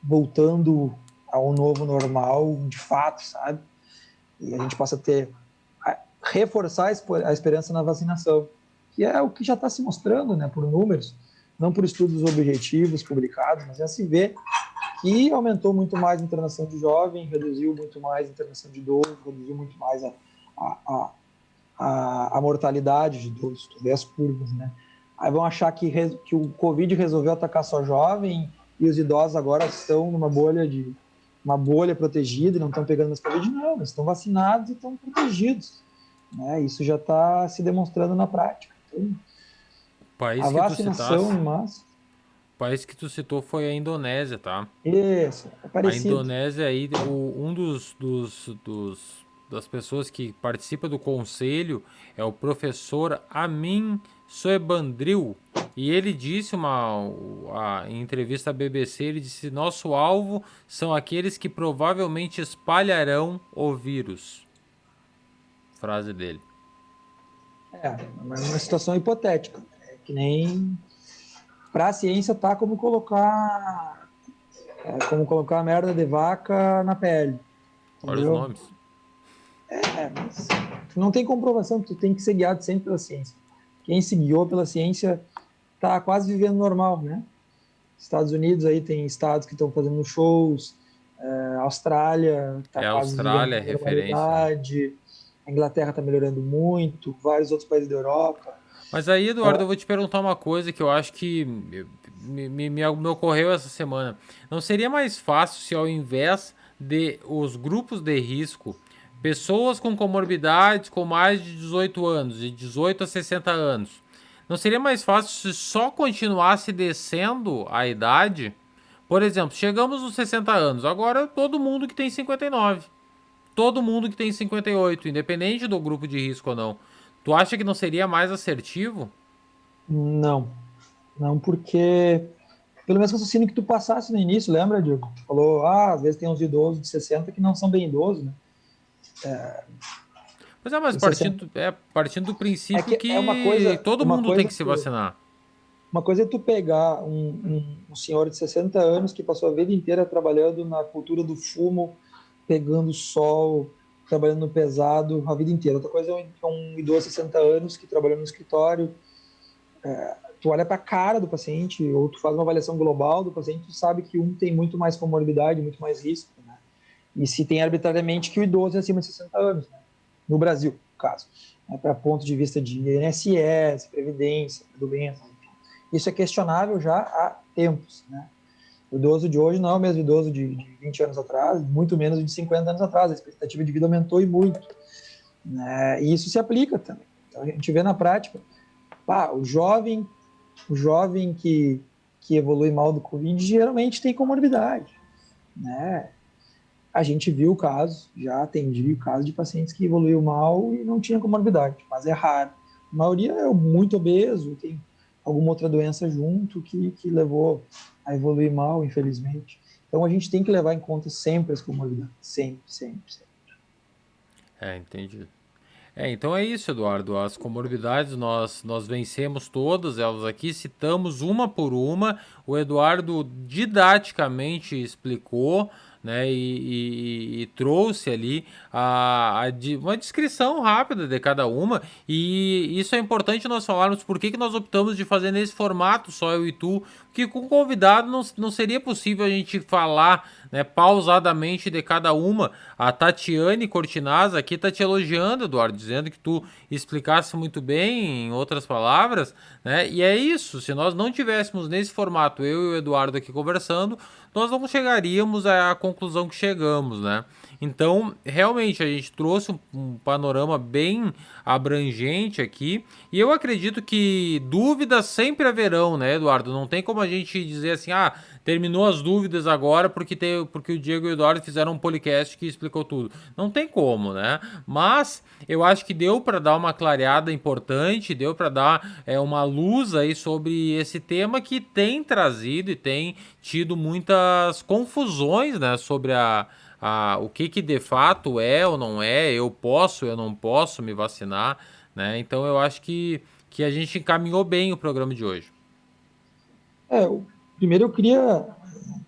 Speaker 2: voltando ao novo normal, de fato, sabe? E a gente possa reforçar a esperança na vacinação, que é o que já está se mostrando, né, por números, não por estudos objetivos publicados, mas já se vê que aumentou muito mais a internação de jovem, reduziu muito mais a internação de idoso, reduziu muito mais a mortalidade de idosos, tu vê as curvas, né? Aí vão achar que o Covid resolveu atacar só jovem e os idosos agora estão numa bolha protegida e não estão pegando mais Covid. Não, eles estão vacinados e estão protegidos, né? Isso já está se demonstrando na prática. Então, a
Speaker 1: País que tu
Speaker 2: vacinação
Speaker 1: citasse,
Speaker 2: em massa,
Speaker 1: o país que tu citou foi a Indonésia, tá?
Speaker 2: isso, é
Speaker 1: A
Speaker 2: parecido.
Speaker 1: Indonésia aí, um dos das pessoas que participa do conselho é o professor Amin Soebandril. E ele disse em entrevista à BBC, ele disse: nosso alvo são aqueles que provavelmente espalharão o vírus. Frase dele.
Speaker 2: É uma situação hipotética. É que nem para a ciência tá como colocar a merda de vaca na pele,
Speaker 1: Olha os
Speaker 2: entendeu?
Speaker 1: nomes.
Speaker 2: Mas tu não tem comprovação, tu tem que ser guiado sempre pela ciência. Quem se guiou pela ciência tá quase vivendo normal, né? Estados Unidos aí tem estados que estão fazendo shows, a Austrália está
Speaker 1: É a
Speaker 2: quase vivendo
Speaker 1: Austrália, é
Speaker 2: uma
Speaker 1: referência, né?
Speaker 2: normalidade, a Inglaterra está melhorando muito, vários outros países da Europa.
Speaker 1: Mas aí, Eduardo,
Speaker 2: Então,
Speaker 1: eu vou te perguntar uma coisa que eu acho que me ocorreu essa semana. Não seria mais fácil se, ao invés de os grupos de risco, pessoas com comorbidades com mais de 18 anos, de 18 a 60 anos, não seria mais fácil se só continuasse descendo a idade? Por exemplo, chegamos nos 60 anos, agora todo mundo que tem 59, todo mundo que tem 58, independente do grupo de risco ou não. Tu acha que não seria mais assertivo?
Speaker 2: não, não porque, pelo menos raciocínio que tu passasse no início, lembra, Diego? Tu falou, às vezes tem uns idosos de 60 que não são bem idosos, né?
Speaker 1: Pois é, mas
Speaker 2: Tem 60.
Speaker 1: partindo do
Speaker 2: É
Speaker 1: princípio
Speaker 2: que
Speaker 1: que todo
Speaker 2: uma
Speaker 1: mundo tem
Speaker 2: coisa
Speaker 1: que se vacinar.
Speaker 2: Uma coisa é tu pegar um senhor de 60 anos que passou a vida inteira trabalhando na cultura do fumo, pegando sol, trabalhando no pesado a vida inteira. Outra coisa é um idoso de 60 anos que trabalhou no escritório. Tu olha para a cara do paciente ou tu faz uma avaliação global do paciente, tu sabe que um tem muito mais comorbidade, muito mais risco, né? E se tem arbitrariamente que o idoso é acima de 60 anos, né? No Brasil, no caso. Para ponto de vista de INSS, previdência, doença. Isso é questionável já há tempos, né? O idoso de hoje não é o mesmo idoso de 20 anos atrás, muito menos de 50 anos atrás. A expectativa de vida aumentou e muito, né? E isso se aplica também. Então a gente vê na prática, o jovem que evolui mal do Covid geralmente tem comorbidade, né? A gente viu o caso, já atendi o caso de pacientes que evoluiu mal e não tinha comorbidade, mas é raro. A maioria é muito obeso, tem alguma outra doença junto que levou a evoluir mal, infelizmente. Então a gente tem que levar em conta sempre as comorbidades, sempre, sempre, sempre.
Speaker 1: Entendi. Então é isso, Eduardo. As comorbidades nós vencemos todas elas aqui, citamos uma por uma. O Eduardo didaticamente explicou, né, e trouxe ali uma descrição rápida de cada uma. E isso é importante nós falarmos por que nós optamos de fazer nesse formato, só eu e tu, que com convidado não seria possível a gente falar, né, pausadamente de cada uma. A Tatiane Cortinaz aqui está te elogiando, Eduardo, dizendo que tu explicasse muito bem, em outras palavras, né? E é isso, se nós não tivéssemos nesse formato, eu e o Eduardo aqui conversando, nós não chegaríamos à conclusão que chegamos, né? Então, realmente, a gente trouxe um panorama bem abrangente aqui, e eu acredito que dúvidas sempre haverão, né, Eduardo? Não tem como a gente dizer assim, terminou as dúvidas agora porque o Diego e o Eduardo fizeram um podcast que explicou tudo. Não tem como, né? Mas eu acho que deu para dar uma clareada importante, deu para dar uma luz aí sobre esse tema que tem trazido e tem tido muitas confusões, né, sobre o que de fato é ou não é, eu não posso me vacinar, né? Então eu acho que a gente encaminhou bem o programa de hoje.
Speaker 2: Primeiro eu queria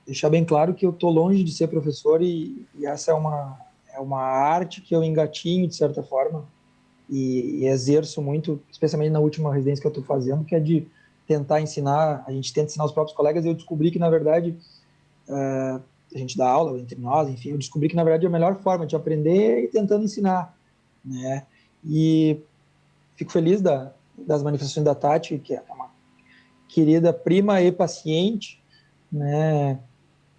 Speaker 2: deixar bem claro que eu estou longe de ser professor e essa é uma arte que eu engatinho de certa forma e exerço muito, especialmente na última residência que eu estou fazendo, que é de tentar ensinar, a gente tenta ensinar os próprios colegas e eu descobri que, na verdade, a gente dá aula entre nós, enfim, eu descobri que, na verdade, a melhor forma de aprender é ir tentando ensinar, né? E fico feliz das manifestações da Tati, que é uma querida prima e paciente, né?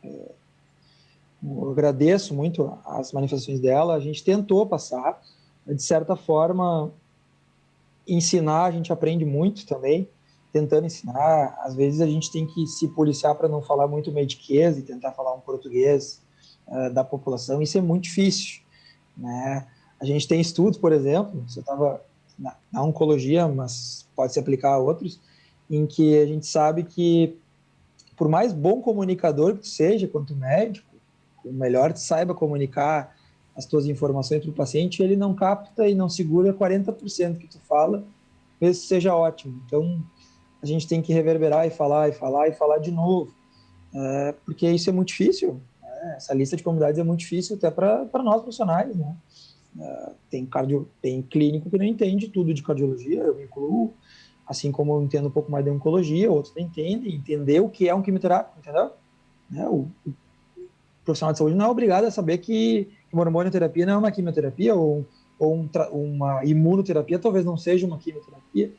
Speaker 2: Eu agradeço muito as manifestações dela. A gente tentou passar, de certa forma, ensinar, a gente aprende muito também, tentando ensinar. Às vezes a gente tem que se policiar para não falar muito mediquês e tentar falar um português da população. Isso é muito difícil, né? A gente tem estudos, por exemplo, você estava na oncologia, mas pode se aplicar a outros, em que a gente sabe que, por mais bom comunicador que tu seja, quanto médico, o melhor tu saiba comunicar as tuas informações para o paciente, ele não capta e não segura 40% que tu fala, mesmo que seja ótimo. Então, a gente tem que reverberar e falar, e falar, e falar de novo, porque isso é muito difícil. Essa lista de comunidades é muito difícil até para nós profissionais, né? Tem clínico que não entende tudo de cardiologia, eu me incluo, assim como eu entendo um pouco mais de oncologia, outros não entendem, entender o que é um quimioterápico, entendeu? O profissional de saúde não é obrigado a saber que uma hormonioterapia não é uma quimioterapia, ou uma imunoterapia talvez não seja uma quimioterapia,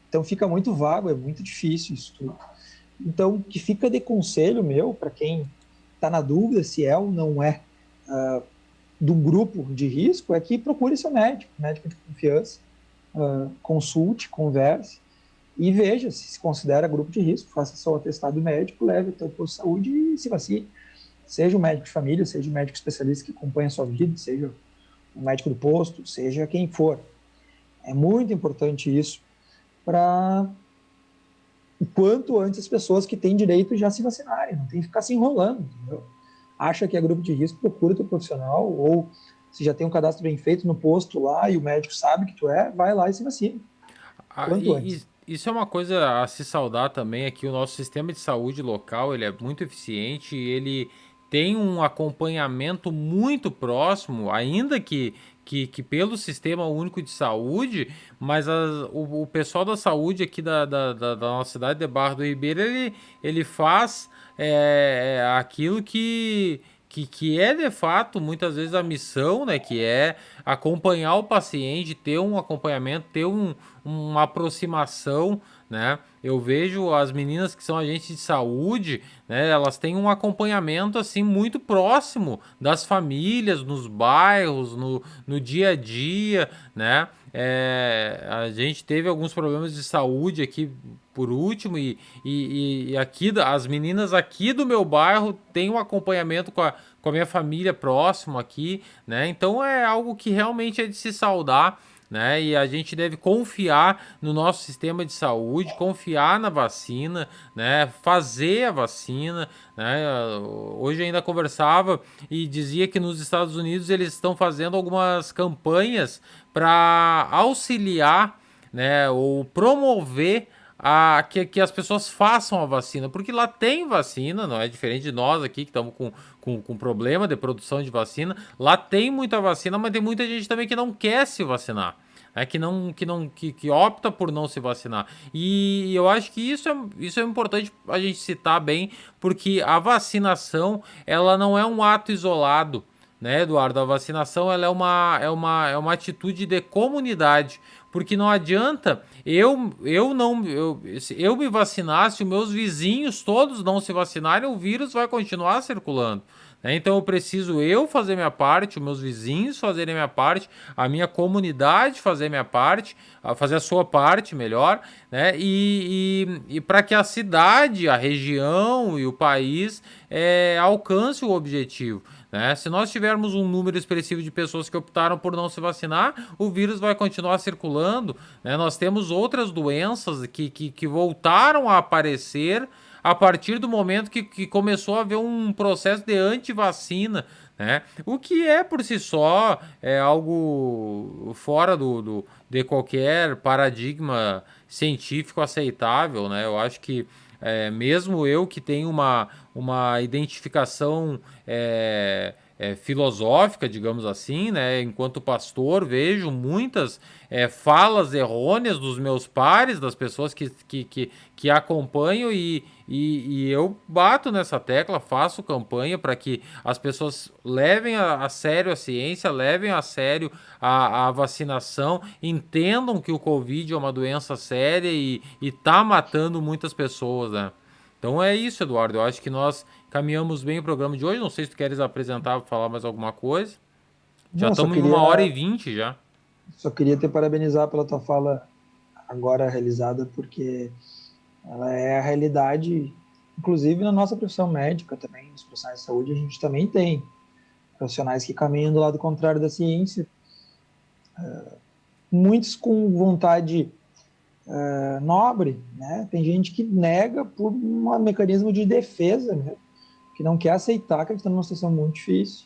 Speaker 2: então fica muito vago, é muito difícil isso tudo. Então, o que fica de conselho meu, para quem está na dúvida se é ou não é de um grupo de risco, é que procure seu médico de confiança, consulte, converse e veja se considera grupo de risco, faça seu atestado médico, leve até o posto de saúde e se vacine. Seja o médico de família, seja o médico especialista que acompanha a sua vida, seja o médico do posto, seja quem for. É muito importante isso para o quanto antes as pessoas que têm direito já se vacinarem, não tem que ficar se enrolando, entendeu? Acha que é grupo de risco, procura teu profissional, ou se já tem um cadastro bem feito no posto lá e o médico sabe que tu vai lá e se vacina, quanto antes.
Speaker 1: Isso é uma coisa a se saudar também, é que o nosso sistema de saúde local ele é muito eficiente e ele tem um acompanhamento muito próximo, ainda que pelo Sistema Único de Saúde, mas o pessoal da saúde aqui da nossa cidade de Barra do Ribeiro, ele faz aquilo que é de fato muitas vezes a missão, né? Que é acompanhar o paciente, ter um acompanhamento, ter uma aproximação, né? Eu vejo as meninas que são agentes de saúde, né? Elas têm um acompanhamento assim muito próximo das famílias, nos bairros, no dia a dia, né? A gente teve alguns problemas de saúde aqui por último e aqui as meninas aqui do meu bairro têm um acompanhamento com a minha família próximo aqui, né? Então é algo que realmente é de se saudar, né? E a gente deve confiar no nosso sistema de saúde, confiar na vacina, né? Fazer a vacina, né? Hoje ainda conversava e dizia que nos Estados Unidos eles estão fazendo algumas campanhas para auxiliar, né? Ou promover que as pessoas façam a vacina, porque lá tem vacina, não é diferente de nós aqui que estamos com problema de produção de vacina. Lá tem muita vacina, mas tem muita gente também que não quer se vacinar. Que opta por não se vacinar. E eu acho que isso é importante a gente citar bem, porque a vacinação ela não é um ato isolado, né, Eduardo? A vacinação ela é uma atitude de comunidade. Porque não adianta se eu me vacinar, se os meus vizinhos todos não se vacinarem, o vírus vai continuar circulando. Né? Então eu preciso eu fazer minha parte, os meus vizinhos fazerem minha parte, a minha comunidade fazer minha parte, fazer a sua parte melhor, né? E para que a cidade, a região e o país alcance o objetivo. Né? Se nós tivermos um número expressivo de pessoas que optaram por não se vacinar, o vírus vai continuar circulando. Né? Nós temos outras doenças que voltaram a aparecer a partir do momento que começou a haver um processo de antivacina, né? O que é por si só algo fora de qualquer paradigma científico aceitável, né? Eu acho que mesmo eu que tenho uma identificação filosófica, digamos assim, né? Enquanto pastor, vejo muitas falas errôneas dos meus pares, das pessoas que acompanham e eu bato nessa tecla, faço campanha para que as pessoas levem a sério a ciência, levem a sério a vacinação, entendam que o Covid é uma doença séria e tá matando muitas pessoas, né? Então é isso, Eduardo. Eu acho que nós caminhamos bem o programa de hoje. Não sei se tu queres apresentar, falar mais alguma coisa. Já
Speaker 2: Não,
Speaker 1: estamos em 1h20 já.
Speaker 2: só queria te parabenizar pela tua fala agora realizada, porque ela é a realidade, inclusive na nossa profissão médica também, nos profissionais de saúde, a gente também tem profissionais que caminham do lado contrário da ciência, muitos com vontade nobre, né? Tem gente que nega por um mecanismo de defesa, né? Que não quer aceitar que a gente está numa situação muito difícil,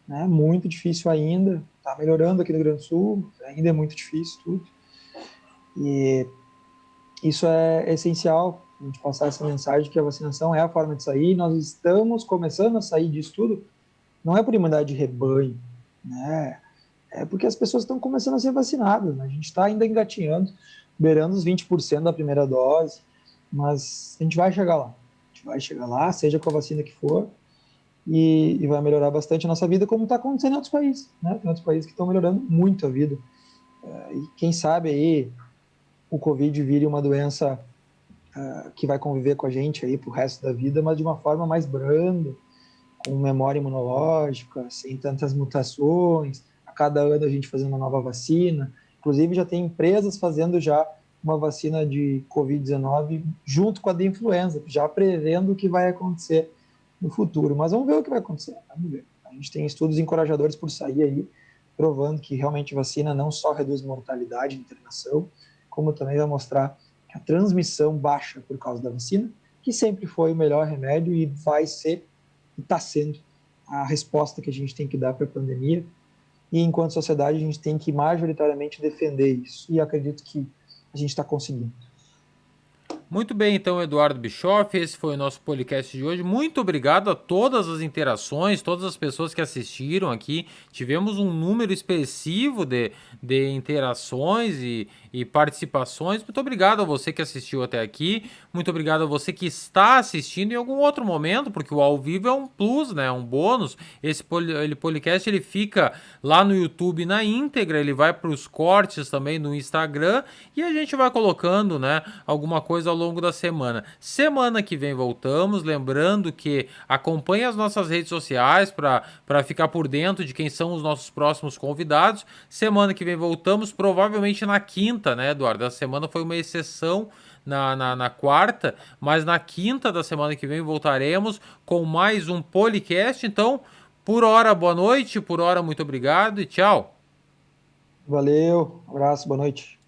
Speaker 2: né? Muito difícil ainda, está melhorando aqui no Rio Grande do Sul, ainda é muito difícil tudo. E isso é essencial, a gente passar essa mensagem que a vacinação é a forma de sair. Nós estamos começando a sair disso tudo, não é por imunidade de rebanho, né? É porque as pessoas estão começando a ser vacinadas, né? A gente está ainda engatinhando, beirando os 20% da primeira dose, mas a gente vai chegar lá. A gente vai chegar lá, seja com a vacina que for, e vai melhorar bastante a nossa vida, como está acontecendo em outros países, né? Tem outros países que estão melhorando muito a vida. E quem sabe aí o Covid vire uma doença que vai conviver com a gente aí pro resto da vida, mas de uma forma mais branda, com memória imunológica, sem tantas mutações. A cada ano a gente fazendo uma nova vacina. Inclusive já tem empresas fazendo já uma vacina de Covid-19 junto com a de influenza, já prevendo o que vai acontecer no futuro. Mas vamos ver o que vai acontecer. Vamos ver. A gente tem estudos encorajadores por sair aí, provando que realmente vacina não só reduz mortalidade e internação, como também vai mostrar que a transmissão baixa por causa da vacina, que sempre foi o melhor remédio e vai ser, e está sendo, a resposta que a gente tem que dar para a pandemia. E enquanto sociedade, a gente tem que majoritariamente defender isso. E acredito que a gente está conseguindo.
Speaker 1: Muito bem, então, Eduardo Bischoff, esse foi o nosso podcast de hoje. Muito obrigado a todas as interações, todas as pessoas que assistiram aqui. Tivemos um número expressivo de interações e participações. Muito obrigado a você que assistiu até aqui. Muito obrigado a você que está assistindo em algum outro momento, porque o ao vivo é um plus, né? Um bônus. Esse podcast ele fica lá no YouTube na íntegra, ele vai para os cortes também no Instagram e a gente vai colocando, né, alguma coisa ao longo da semana. Semana que vem voltamos, lembrando que acompanhe as nossas redes sociais para ficar por dentro de quem são os nossos próximos convidados. Semana que vem voltamos, provavelmente na quinta, né, Eduardo? A semana foi uma exceção na quarta, mas na quinta da semana que vem voltaremos com mais um podcast. Então, por hora, boa noite, por hora, muito obrigado e tchau.
Speaker 2: Valeu, abraço, boa noite.